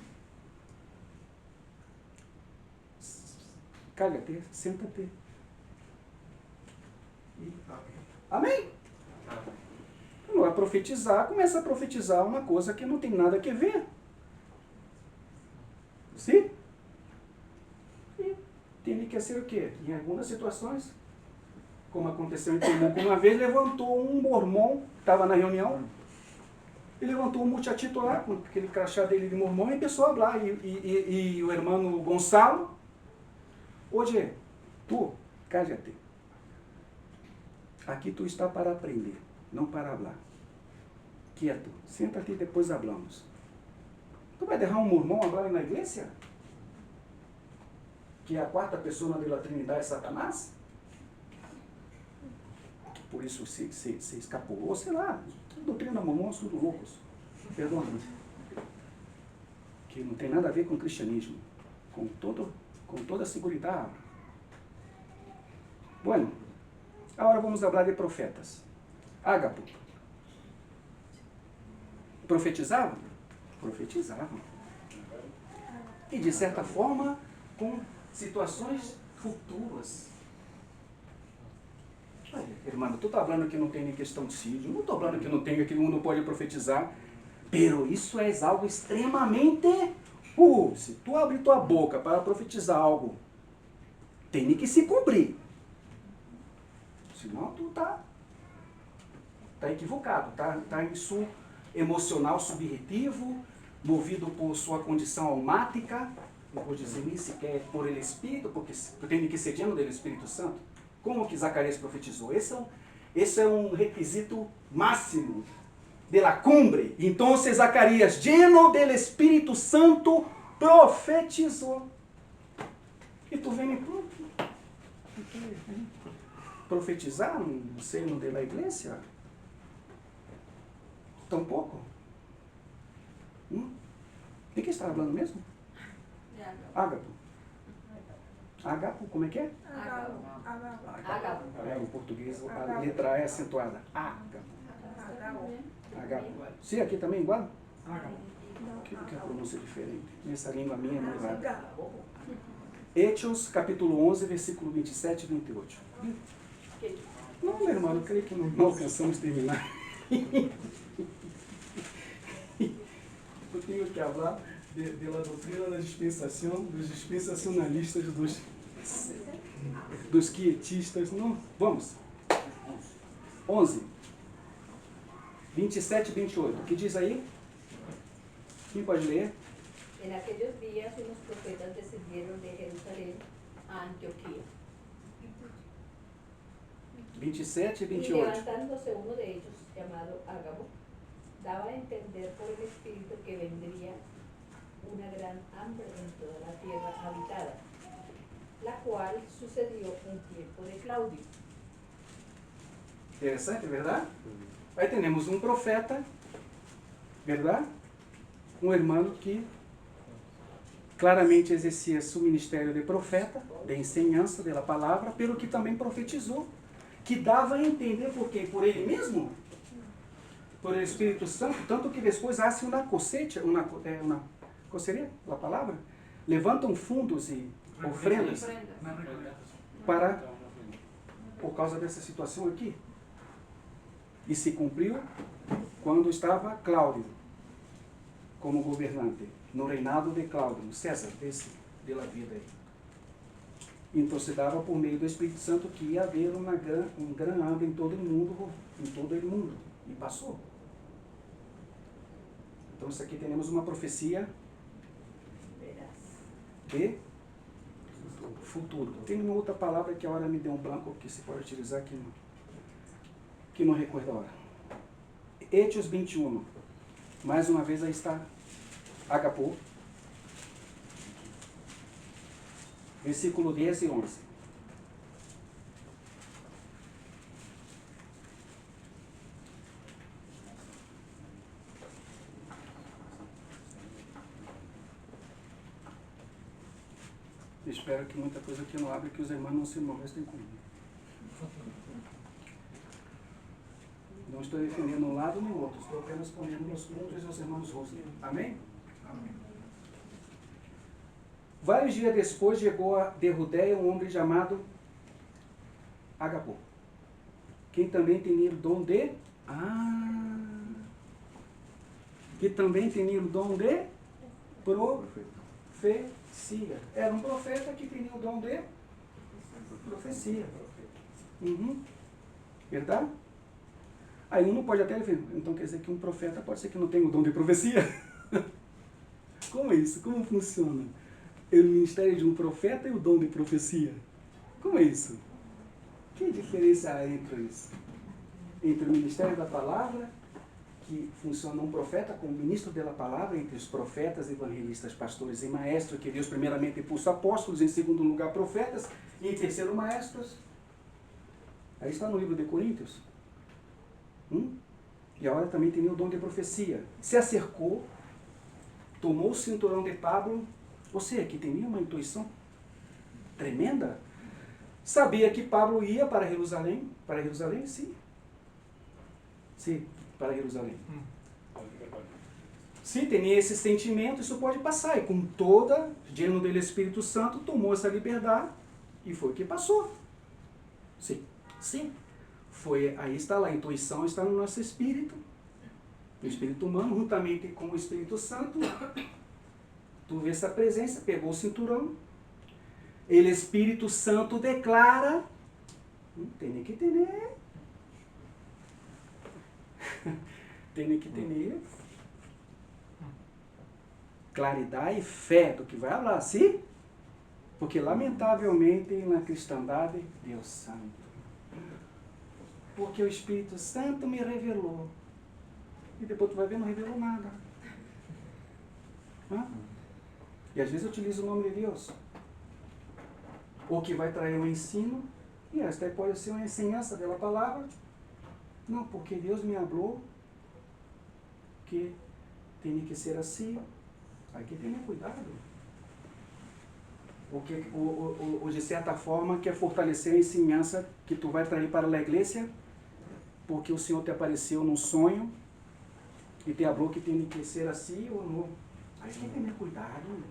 Cállate, senta-te. Amém? Vai profetizar, começa a profetizar uma coisa que não tem nada a ver. Sim? E tem que ser o quê? Em algumas situações, como aconteceu em Temuco, uma vez levantou um mormon, estava na reunião, e levantou um muchachito lá, com aquele crachá dele de mormon, e começou a falar. E o irmão Gonçalo, oye, tu, cállate. Aqui tu está para aprender, não para falar. Quieto, senta-te e depois hablamos. Tu vai deixar um mormão agora na igreja? Que a quarta pessoa da Trindade é Satanás? Por isso se escapulou, sei lá, doutrina mormon, tudo loucos. Perdão-me. Que não tem nada a ver com o cristianismo. Com toda a segurança. Bueno, agora vamos falar de profetas. Ágapo. Profetizavam? Profetizavam. E de certa forma, com situações futuras. Olha, irmão, tu está falando que não tem nem questão de sídio, não estou falando que não tem, que o mundo pode profetizar, pero isso é algo extremamente... se tu abre tua boca para profetizar algo, tem que se cumprir. Senão tu tá equivocado, tá em su emocional subjetivo, movido por sua condição almática, não vou dizer nem sequer por ele Espírito, porque tem que ser lleno do Espírito Santo. Como que Zacarias profetizou? Esse é um requisito máximo de la cumbre. Então Zacarias, lleno do Espírito Santo, profetizou. E tu vem profetizar no seno da igreja? Tão pouco? De que está falando mesmo? Ágapo. Ágapo, como é que é? Ágapo. Em português a letra A é acentuada. Ágapo. Ágapo. Sim, aqui também igual? Ágapo. Que é a pronúncia diferente? Nessa língua minha é muito rara. Hechos, capítulo 11, versículo 27 e 28. Não, meu irmão, eu creio que não alcançamos terminar. Eu tenho que falar da doutrina da dispensação, dos dispensacionalistas, dos dos quietistas. Não, vamos. 11. 27 e 28. O que diz aí? Quem pode ler? En aquellos días unos profetas descendieron de Jerusalén a Antioquía. 27 e Y 28. levantándose uno de ellos, llamado Ágabo, daba a entender por el Espíritu que vendría una gran hambre en toda la tierra habitada, la cual sucedió en tiempo de Claudio. Interessante, verdade? Aí temos um profeta, verdade? Um irmão que claramente exercia seu ministério de profeta, de ensinança da palavra, pelo que também profetizou, que dava a entender por quê? Por ele mesmo, por el Espírito Santo, tanto que depois hace uma cosecha, qual seria a palavra? Levantam fundos e ofrendas para, por causa dessa situação aqui. E se cumpriu quando estava Cláudio como governante, no reinado de Cláudio, César, desse, da vida aí. Então se dava por meio do Espírito Santo que ia haver um grande hambre em todo o mundo, e passou. Então isso aqui temos uma profecia de futuro. Tem uma outra palavra que a hora me deu um branco, que se pode utilizar que não recordo a hora. Hechos 21. Mais uma vez aí está Agapô. Versículo 10 e 11. Espero que muita coisa aqui não abra, que os irmãos não se molestem comigo. Não estou defendendo um lado nem outro, estou apenas ponendo meus pontos e os irmãos Rosner. Amém? Amém. Vários dias depois chegou de Judeia um homem chamado Agapô, quem também tinha o dom de... que também tinha o dom de profecia. Era um profeta que tinha o dom de profecia. Verdade? Aí um não pode até ver, então quer dizer que um profeta pode ser que não tenha o dom de profecia? Como é isso? Como funciona? O ministério de um profeta e o dom de profecia? Como é isso? Que diferença há entre isso? Entre o ministério da palavra, que funciona um profeta como ministro da palavra, entre os profetas, evangelistas, pastores e maestros, que Deus primeiramente puso apóstolos, em segundo lugar profetas, e em terceiro maestros. Aí está no livro de Coríntios. E agora também tem o dom de profecia. Se acercou, tomou o cinturão de Pablo, ou seja, que tinha uma intuição tremenda. Sabia que Pablo ia para Jerusalém. Para Jerusalém, sim. Sim, para Jerusalém. Se tem esse sentimento, isso pode passar. E com toda, lleno do Espírito Santo, tomou essa liberdade e foi o que passou. Sim, sim. Foi, aí está lá, a intuição está no nosso espírito, no espírito humano, juntamente com o Espírito Santo. Tu vê essa presença, pegou o cinturão, ele Espírito Santo declara, tem que ter, tem que ter claridade e fé do que vai falar, sim? Porque lamentavelmente na cristandade, Deus santo. Porque o Espírito Santo me revelou. E depois tu vai ver, não revelou nada. E às vezes eu utilizo o nome de Deus. Ou que vai trazer um ensino, e esta pode ser uma ensinança da palavra. Não, porque Deus me falou que tem que ser assim. Aí que tenha cuidado. Ou de certa forma quer fortalecer a ensinança que tu vai trazer para a igreja, porque o Senhor te apareceu num sonho e te falou que tem que ser assim ou não. Aí tem que ter cuidado,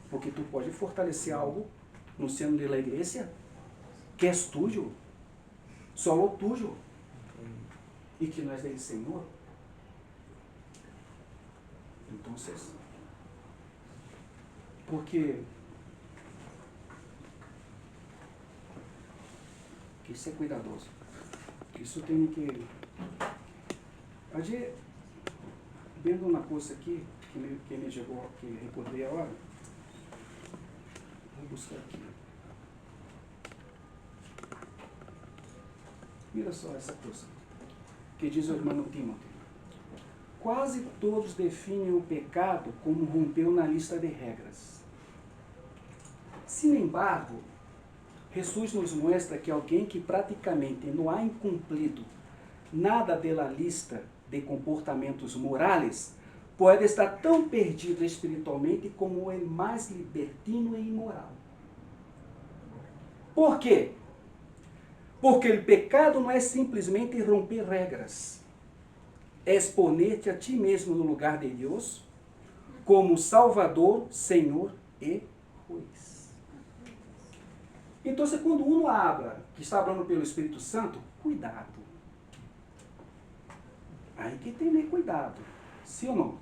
porque tu pode fortalecer algo no seno da igreja que é tuyo, só tuyo, e que não é do Senhor. Então, porque que ser cuidadoso. Isso tem que... Ayer, vendo uma coisa aqui, que me chegou, que recordei agora, vou buscar aqui. Mira só essa coisa, que diz o irmão Timothy. Quase todos definem o pecado como rompeu na lista de regras. Sin embargo, Jesus nos mostra que alguém que praticamente não ha incumprido nada da lista de comportamentos morais pode estar tão perdido espiritualmente como o mais libertino e imoral. Por quê? Porque o pecado não é simplesmente romper regras, é exponer-te a ti mesmo no lugar de Deus como Salvador, Senhor e Juiz. Então, quando uno habla, que está falando pelo Espírito Santo, cuidado. Aí que tem que ter cuidado. Sim ou não?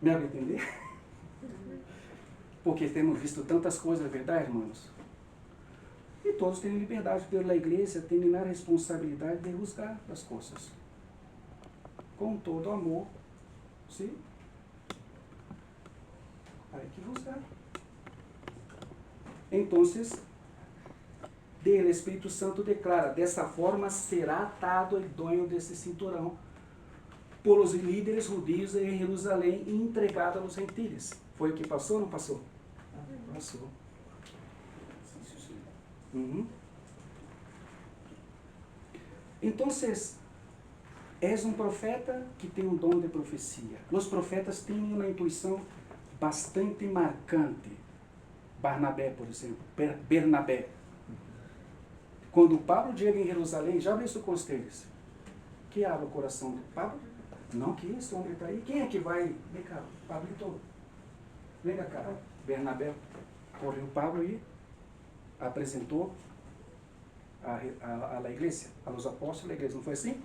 Me hago entender? Porque temos visto tantas coisas, verdade, irmãos? E todos têm liberdade pela igreja, têm a responsabilidade de juzgar as coisas. Com todo amor. Sim? Hay que juzgar. Então, o Espírito Santo declara, dessa forma será atado o dono desse cinturão por os líderes judios em Jerusalém e entregado aos gentiles. Foi o que passou ou não passou? Passou. Uhum. Então, és um profeta que tem um dom de profecia. Os profetas têm uma intuição bastante marcante. Barnabé, por exemplo. Bernabé. Quando Pablo chega em Jerusalém, já viu isso com eles? Que abre o coração de Pablo? Não, que esse homem está aí. Quem é que vai? Vem cá, Pablito. Vem cá. Bernabé correu Pablo e apresentou a igreja, aos apóstolos da igreja. Não foi assim?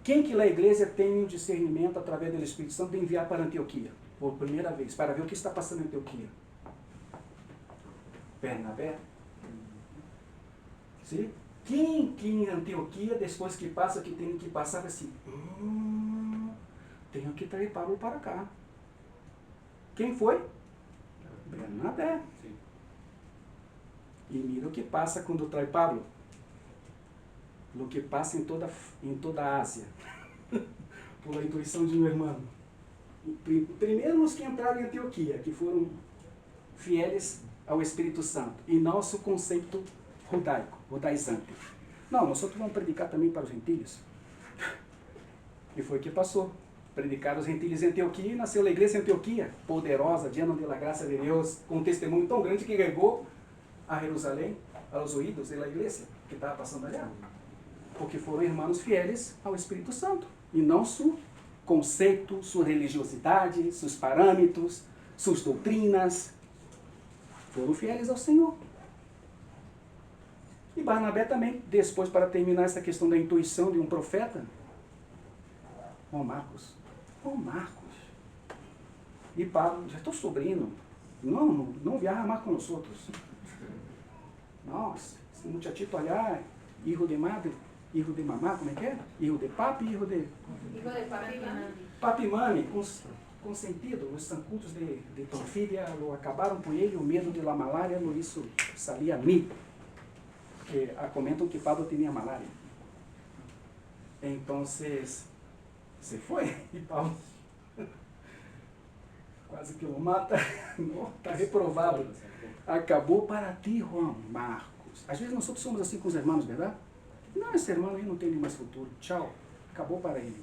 Quem que a igreja tem um discernimento através do Espírito Santo de enviar para Antioquia? Por primeira vez, para ver o que está passando em Antioquia. Bernabé. Sim? Quem que em Antioquia, depois que passa, que tem que passar assim, tenho que trazer Pablo para cá. Quem foi? Bernabé. Sim. E mira o que passa quando traz Pablo. O que passa em toda a Ásia. Por a intuição de meu irmão. Primeiro os que entraram em Antioquia, que foram fieles ao Espírito Santo, e nosso conceito judaico, judaizante. Não, nós vamos predicar também para os gentios. E foi o que passou. Predicaram os gentios em Antioquia, e nasceu a igreja em Antioquia, poderosa, diante da graça de Deus, com um testemunho tão grande que chegou a Jerusalém, aos ouvidos da igreja que estava passando allá. Porque foram irmãos fieles ao Espírito Santo, e não seu conceito, sua religiosidade, seus parâmetros, suas doutrinas. Foram fieles ao Senhor. E Barnabé também, depois, para terminar essa questão da intuição de um profeta, Marcos. E Pablo, já estou sobrinho, não viaja mais com nós outros. Nossa, esse muchachito allá, hijo de madre, hijo de mamá, como é que é? Hijo de papi, hijo de papi, mami. Papi, mami, com sentido, os sancudos de Tonfília acabaram com ele, o medo de la malária não isso salia a mim. Porque comentam que Pablo tinha malária. Então, se foi, e Paulo quase que o mata, está reprovado. Acabou para ti, Juan Marcos. Às vezes nós somos assim com os irmãos, verdade? Não, esse irmão aí não tem nem mais futuro. Tchau. Acabou para ele.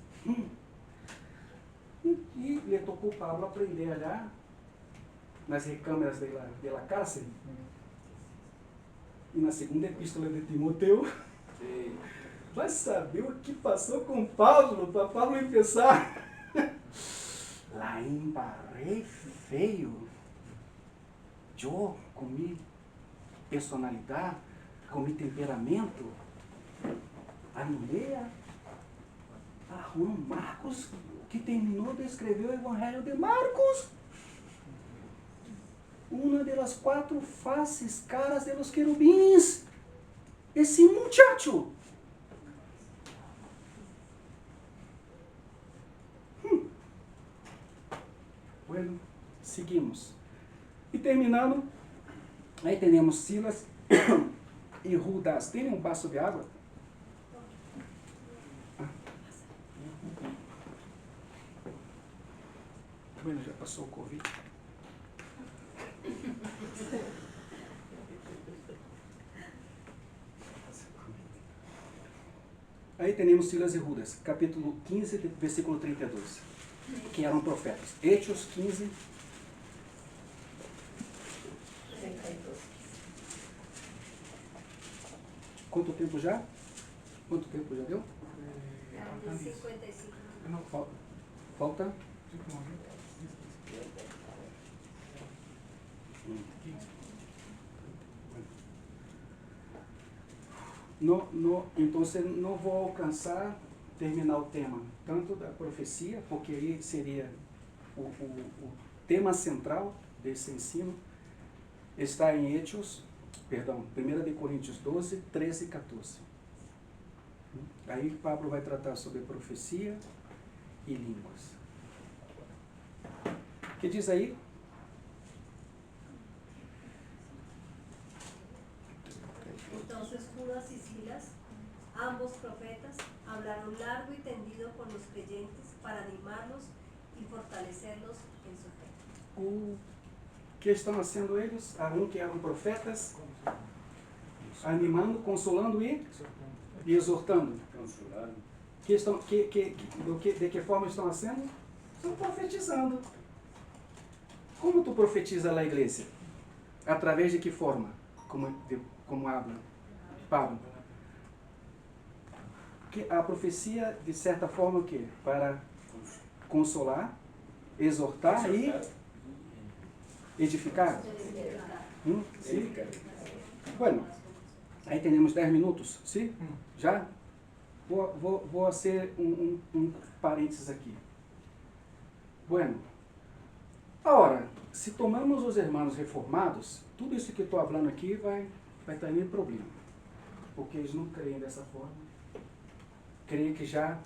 E lhe tocou Pablo aprender lá nas recâmeras da cárcere. E na segunda epístola de Timoteu, vai saber o que passou com Paulo, para Paulo empezar. Lá embarrei feio. Eu, com minha personalidade, com meu temperamento, anulei a Juan Marcos, que terminou de escrever o Evangelho de Marcos. Um una de las 4 faces, caras de los querubins. Esse muchacho. Bueno, seguimos. E terminando, aí temos Silas e Judas. Tem um vaso de água? Bueno, já passou o Covid. Aí temos Silas e Judas, capítulo 15, versículo 32, que eram profetas. Hechos 15, 32. Quanto tempo já? Quanto tempo já deu? 55. Não, falta? Então, não vou alcançar terminar o tema, tanto da profecia, porque aí seria o tema central desse ensino, está em Hechos, 1 de Coríntios 12, 13 e 14. Aí Pablo vai tratar sobre profecia e línguas. O que diz aí? Entonces Judas y Silas, ambos profetas, hablaron largo y tendido con los creyentes para animarlos y fortalecerlos en su fe. O que estão fazendo eles? Que eram profetas, animando, consolando e exortando. De que forma estão fazendo? Estão profetizando. Como tu profetiza na igreja? Através de que forma? Como habla Pablo. Que a profecia, de certa forma, o quê? Para consolar, exortar e edificar. Sim? Bueno, aí temos 10 minutos, sim? Já? Vou fazer um parênteses aqui. Bueno, agora, se tomamos os irmãos reformados, tudo isso que estou falando aqui vai estar em problema. Porque eles não creem dessa forma. Creem que já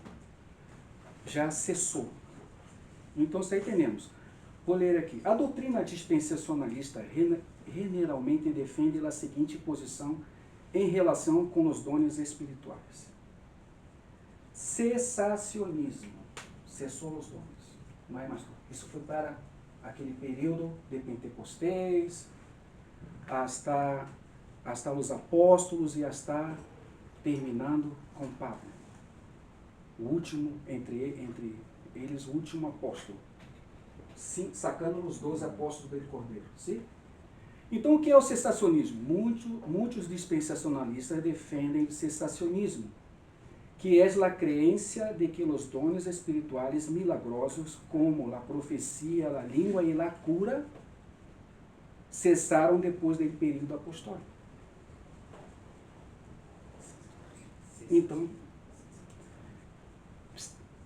cessou. Então, isso aí temos. Vou ler aqui. A doutrina dispensacionalista generalmente defende a seguinte posição em relação com os dons espirituais. Cessacionismo. Cessou os dons. Não é mais. Isso foi para aquele período de Pentecostés, hasta os apóstolos e hasta terminando com Pablo. O último, entre eles, o último apóstolo. Sim, sacando os 12 apóstolos do Cordeiro. Sim? Então, o que é o cessacionismo? Muitos dispensacionalistas defendem o cessacionismo, que é a crença de que os dons espirituais milagrosos, como a profecia, a língua e a cura, cessaram depois do período apostólico. Então,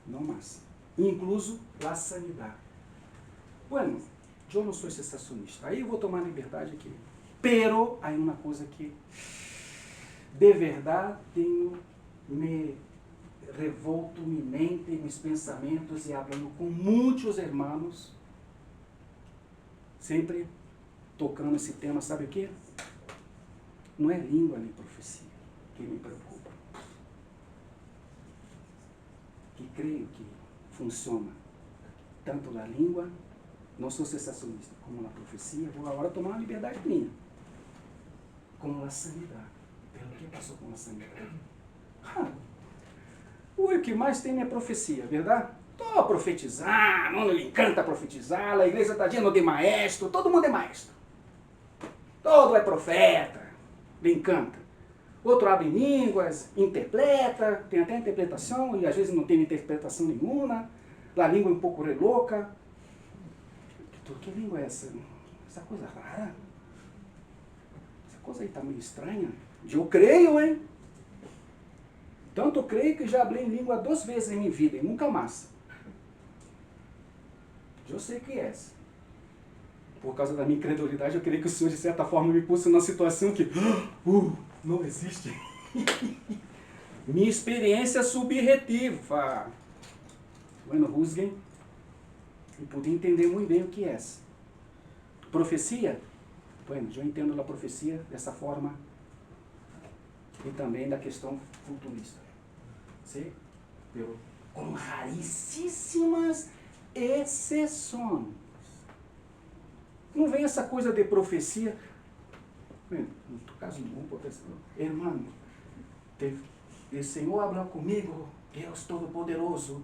não mais. Incluso a sanidade. Bueno, eu não sou cessacionista. Aí eu vou tomar liberdade aqui. Pero, há uma coisa que, de verdade, me revolto minha mente, meus pensamentos e falando com muitos irmãos, sempre tocando esse tema, sabe o que? Não é língua nem profecia que me preocupa. Que creio que funciona tanto na língua, não sou cessacionista, como na profecia. Vou agora tomar uma liberdade minha, como na sanidade. Pelo que passou com a sanidade? O que mais tem é profecia, verdade? Estou profetizando, não lhe encanta profetizar, a igreja está dizendo de maestro, todo mundo é maestro. Todo é profeta, lhe encanta. Outro abre línguas, interpreta, tem até interpretação, e às vezes não tem interpretação nenhuma, a língua é um pouco louca. Que língua é essa? Essa coisa rara? Essa coisa aí está meio estranha. Eu creio, hein? Tanto creio que já falei em língua 2 vezes em minha vida e nunca mais. Eu sei que é essa. por causa da minha incredulidade, eu queria que o Senhor, de certa forma, me pôsse numa situação que não existe. Minha experiência subjetiva. Bueno, juzguem e pude entender muito bem o que é. Profecia? Bueno, eu entendo a profecia dessa forma e também da questão futurista. Sim? Pero com raríssimas exceções. Não vem essa coisa de profecia. No caso, irmão, o Senhor falou comigo, Deus Todo-Poderoso,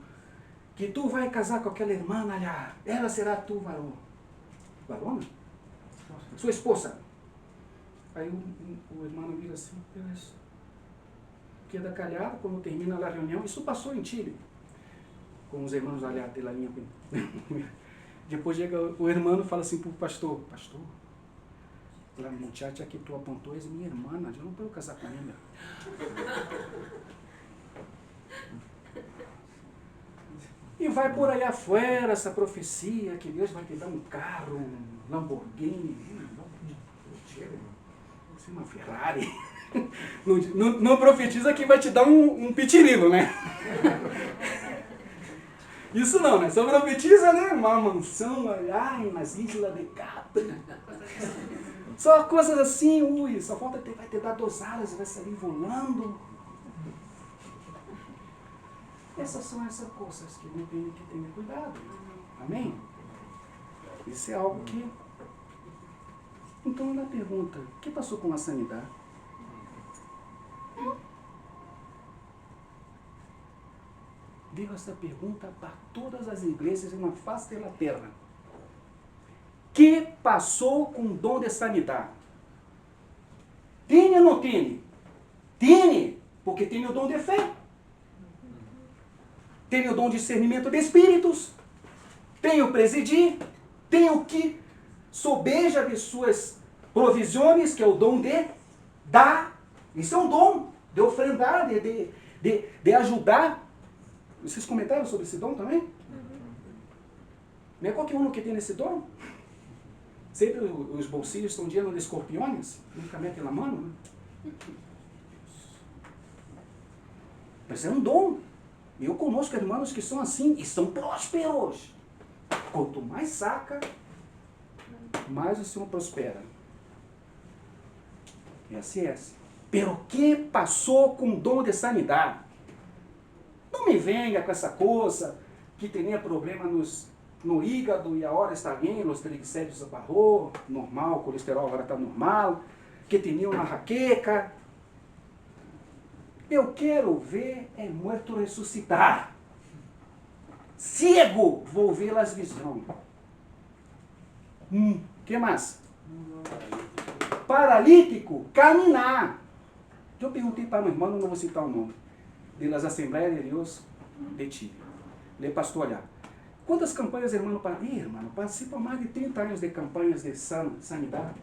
que tu vai casar com aquela irmã allá, ela será tu varão. Varona? Sua esposa. Aí o irmão vira assim, beleza. Queda calhado quando termina a reunião. Isso passou em Chile, com os irmãos allá de la linha. Depois chega o irmão e fala assim para o pastor, pastor, a muchacha que tu apontou é minha irmã, eu não posso casar com ela. E vai por aí afuera essa profecia que Deus vai te dar um carro, um Lamborghini, uma Ferrari. Não profetiza que vai te dar um pitirilo, né? Isso não, né? Só profetiza, né? Uma mansão lá nas Islas de Capri. Só coisas assim, só falta vai te dar 2 alas e vai sair volando. Essas são essas coisas que não tem que ter cuidado. Amém? Isso é algo que... Então ela pergunta, o que passou com a sanidade? Devo essa pergunta para todas as igrejas na face da terra. Que passou com o dom de sanidade? Tem ou não tem? Tem, porque tem o dom de fé. Tem o dom de discernimento de espíritos. Tem o presidir. Tem o que sobeja de suas provisões, que é o dom de dar. Isso é um dom de ofrendar, de ajudar. Vocês comentaram sobre esse dom também? Não é qualquer um que tem esse dom? Sempre os bolsilhos estão llenos de escorpiões, nunca mete na mão. Né? Mas é um dom. Eu conosco irmãos que são assim e são prósperos. Quanto mais saca, mais o Senhor prospera. E assim é. Pero que passou com o dom de sanidade? Não me venha com essa coisa que tinha problema no hígado e agora está bem, os triglicéridos barrou, normal, o colesterol agora está normal, que tinha uma jaqueca. Eu quero ver morto ressuscitar. Cego, vou ver as visões. Que mais? Paralítico, caminhar. Eu perguntei para o irmão, não vou citar o nome, das Assembleias de Deus de Chile. Ele pastor olhar. Quantas campanhas, irmão, participa mais de 30 anos de campanhas de sanidade.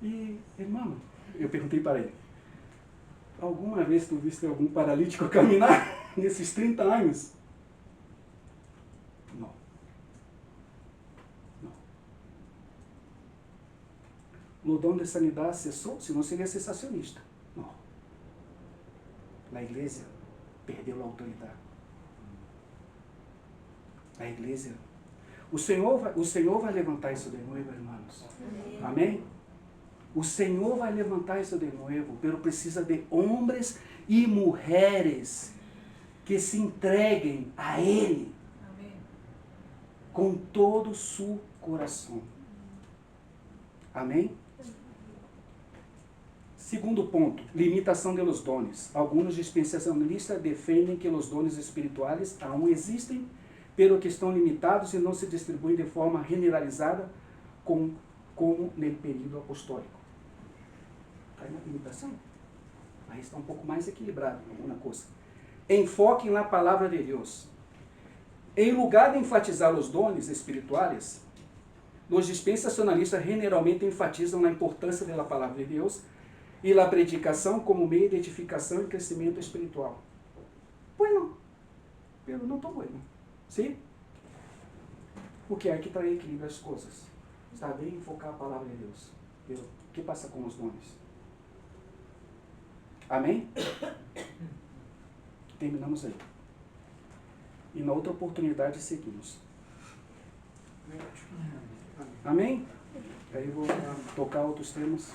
E, irmão, eu perguntei para ele, alguma vez tu viste algum paralítico caminhar nesses 30 anos? Não. O dom de sanidade cessou, senão seria cessacionista. Não. A igreja perdeu a autoridade. A igreja. O Senhor vai levantar isso de novo, irmãos. Amém? O Senhor vai levantar isso de novo, pero precisa de homens e mulheres que se entreguem a Ele. Amém. Com todo o seu coração. Amém? Segundo ponto, limitação de los dones. Alguns dispensacionalistas defendem que os dones espirituais aún existem, pero que estão limitados e não se distribuem de forma generalizada como no período apostólico. Está aí na limitação? Aí está um pouco mais equilibrado, alguma coisa. Enfoque na palavra de Deus. Em lugar de enfatizar os dones espirituais, os dispensacionalistas generalmente enfatizam na importância da palavra de Deus e a predicação como meio de edificação e crescimento espiritual. Bueno, pero não estou bueno. ¿Sí? Porque hay que traer equilíbrio às coisas. Está bem enfocar a palavra de Deus. Pero, o que passa com os dons? Amém? Terminamos aí. E na outra oportunidade seguimos. Amém? Aí eu vou tocar outros temas,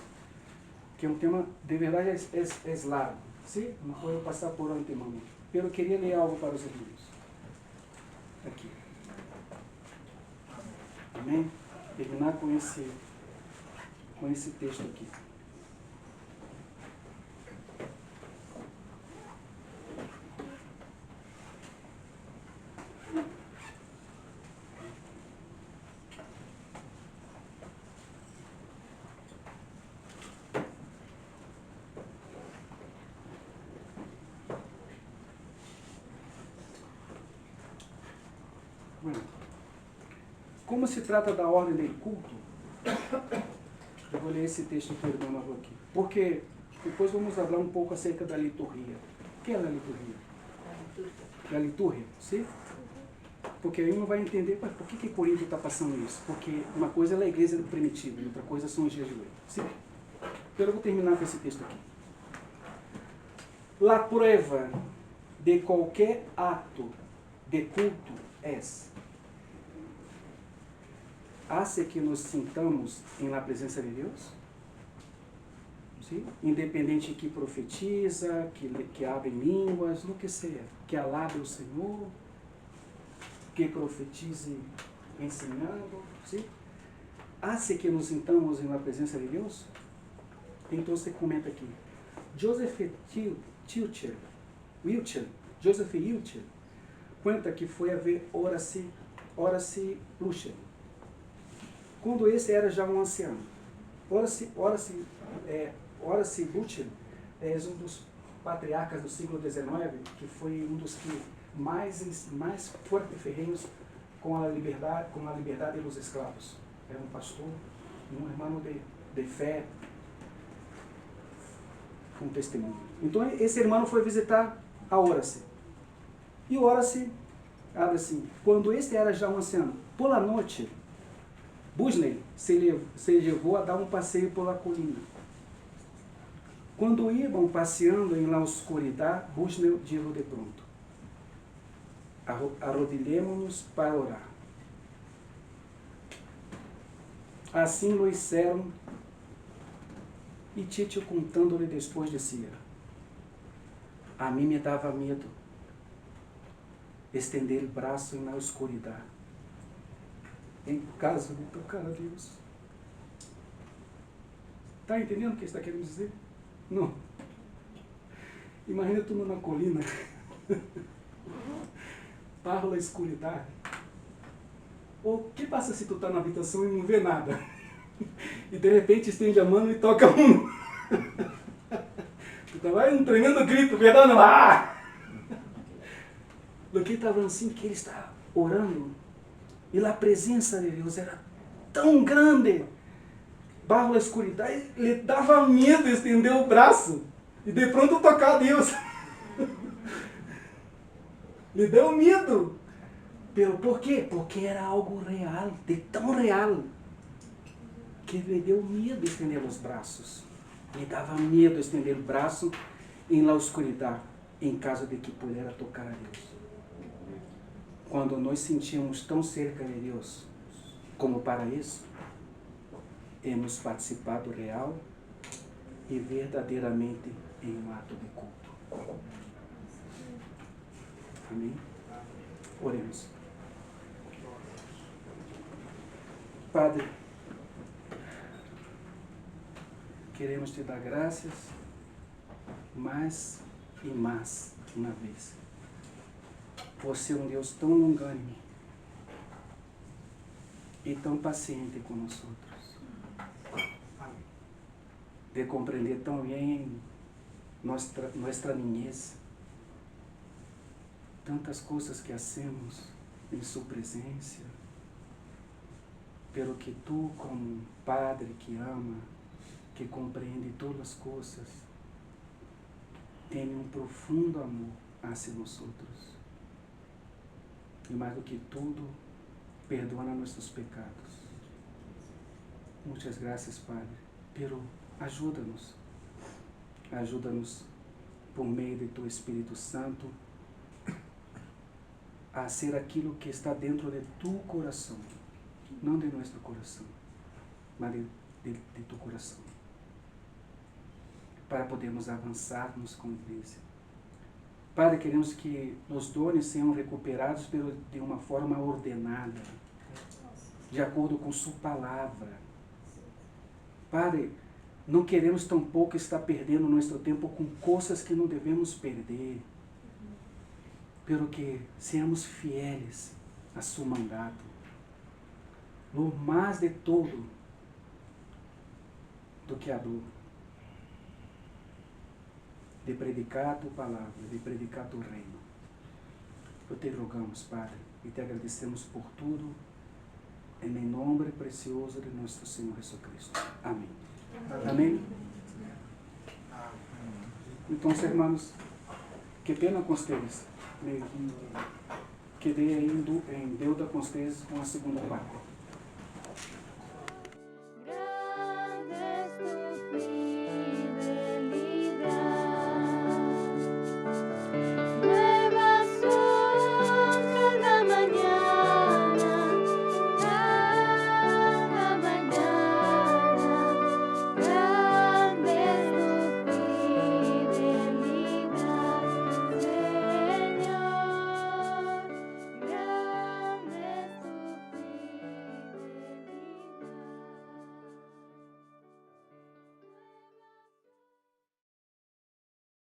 que é um tema, de verdade, é largo. Sim? Não vou passar por antemão. Eu queria ler algo para os irmãos. Aqui. Amém? Terminar com esse texto aqui. Bueno, como se trata da ordem do culto, eu vou ler esse texto perdão aqui. Porque depois vamos falar um pouco acerca da liturgia. O que é a liturgia? A liturgia, sim? Porque aí uno vai entender por que Corinto está passando isso. Porque uma coisa é a igreja primitiva e outra coisa são os dias de hoje. Sim? Então eu vou terminar com esse texto aqui. La prueba de qualquer ato de culto hace que nos sintamos em la presença de Deus? Sim? Independente que profetiza, que abre línguas, no que seja, que alabe o Senhor, que profetize ensinando, sim? Hace que nos sintamos em la presença de Deus? Então você comenta aqui. Joseph Wiltshire conta que foi a ver Horace Plucher, quando esse era já um ancião. Horace Plucher é um dos patriarcas do século XIX, que foi um dos que mais forte ferrenhos com a liberdade dos escravos. Era um pastor, um irmão de fé, com testemunho. Então esse irmão foi visitar a Horace. E Horace abre assim: quando este era já um ancião, por la noite, Busney se levou a dar um passeio pela colina. Quando iam passeando em la oscuridade, Busney dijo de pronto: arrodillémonos para orar. Assim lo hicieron, e Tito contando-lhe depois dizia: a mim me dava medo estender o braço na escuridão, em caso de tocar a Deus. Está entendendo o que está querendo dizer? Não. Imagina tu numa colina, para a escuridão. O que passa se tu está na habitação e não vê nada? E de repente estende a mão e toca um. Tu vai um tremendo grito, verdade? Ah! O que estava assim, que ele estava orando, e a presença de Deus era tão grande, barro a escuridão, ele dava medo de estender o braço e de pronto tocar a Deus. Lhe deu medo. Por quê? Porque era algo real, de tão real, que lhe deu medo de estender os braços. Lhe dava medo de estender o braço em la escuridão, em caso de que pudesse tocar a Deus. Quando nós sentimos tão cerca de Deus como para isso, hemos participado real e verdadeiramente em um ato de culto. Amém? Oremos. Padre, queremos te dar graças mais e mais uma vez, por ser um Deus tão longânime e tão paciente com nós outros, de compreender tão bem nossa niñez, tantas coisas que hacemos em sua presença, pero que tu, como Padre que ama, que compreende todas as coisas, tem um profundo amor hacia nós outros. E mais do que tudo, perdona nuestros pecados. Muchas gracias, Padre, pero ayúdanos por meio de tu Espírito Santo a hacer aquilo que está dentro de tu coração, não de nosso coração, mas de tu coração, para podermos avançarmos com a igreja. Padre, queremos que os dones sejam recuperados de uma forma ordenada, de acordo com sua palavra. Padre, não queremos tampouco estar perdendo nosso tempo com coisas que não devemos perder, pero que seamos fieles a seu mandato. Lo mais de todo do que a dor, de predicar tu palavra, de predicar tu reino. Eu te rogamos, Padre, e te agradecemos por tudo, em nome precioso de nosso Senhor Jesus Cristo. Amém. Amém. Então, irmãos, que pena com vocês. Me quedei aí em deuda com vocês com a segunda parte.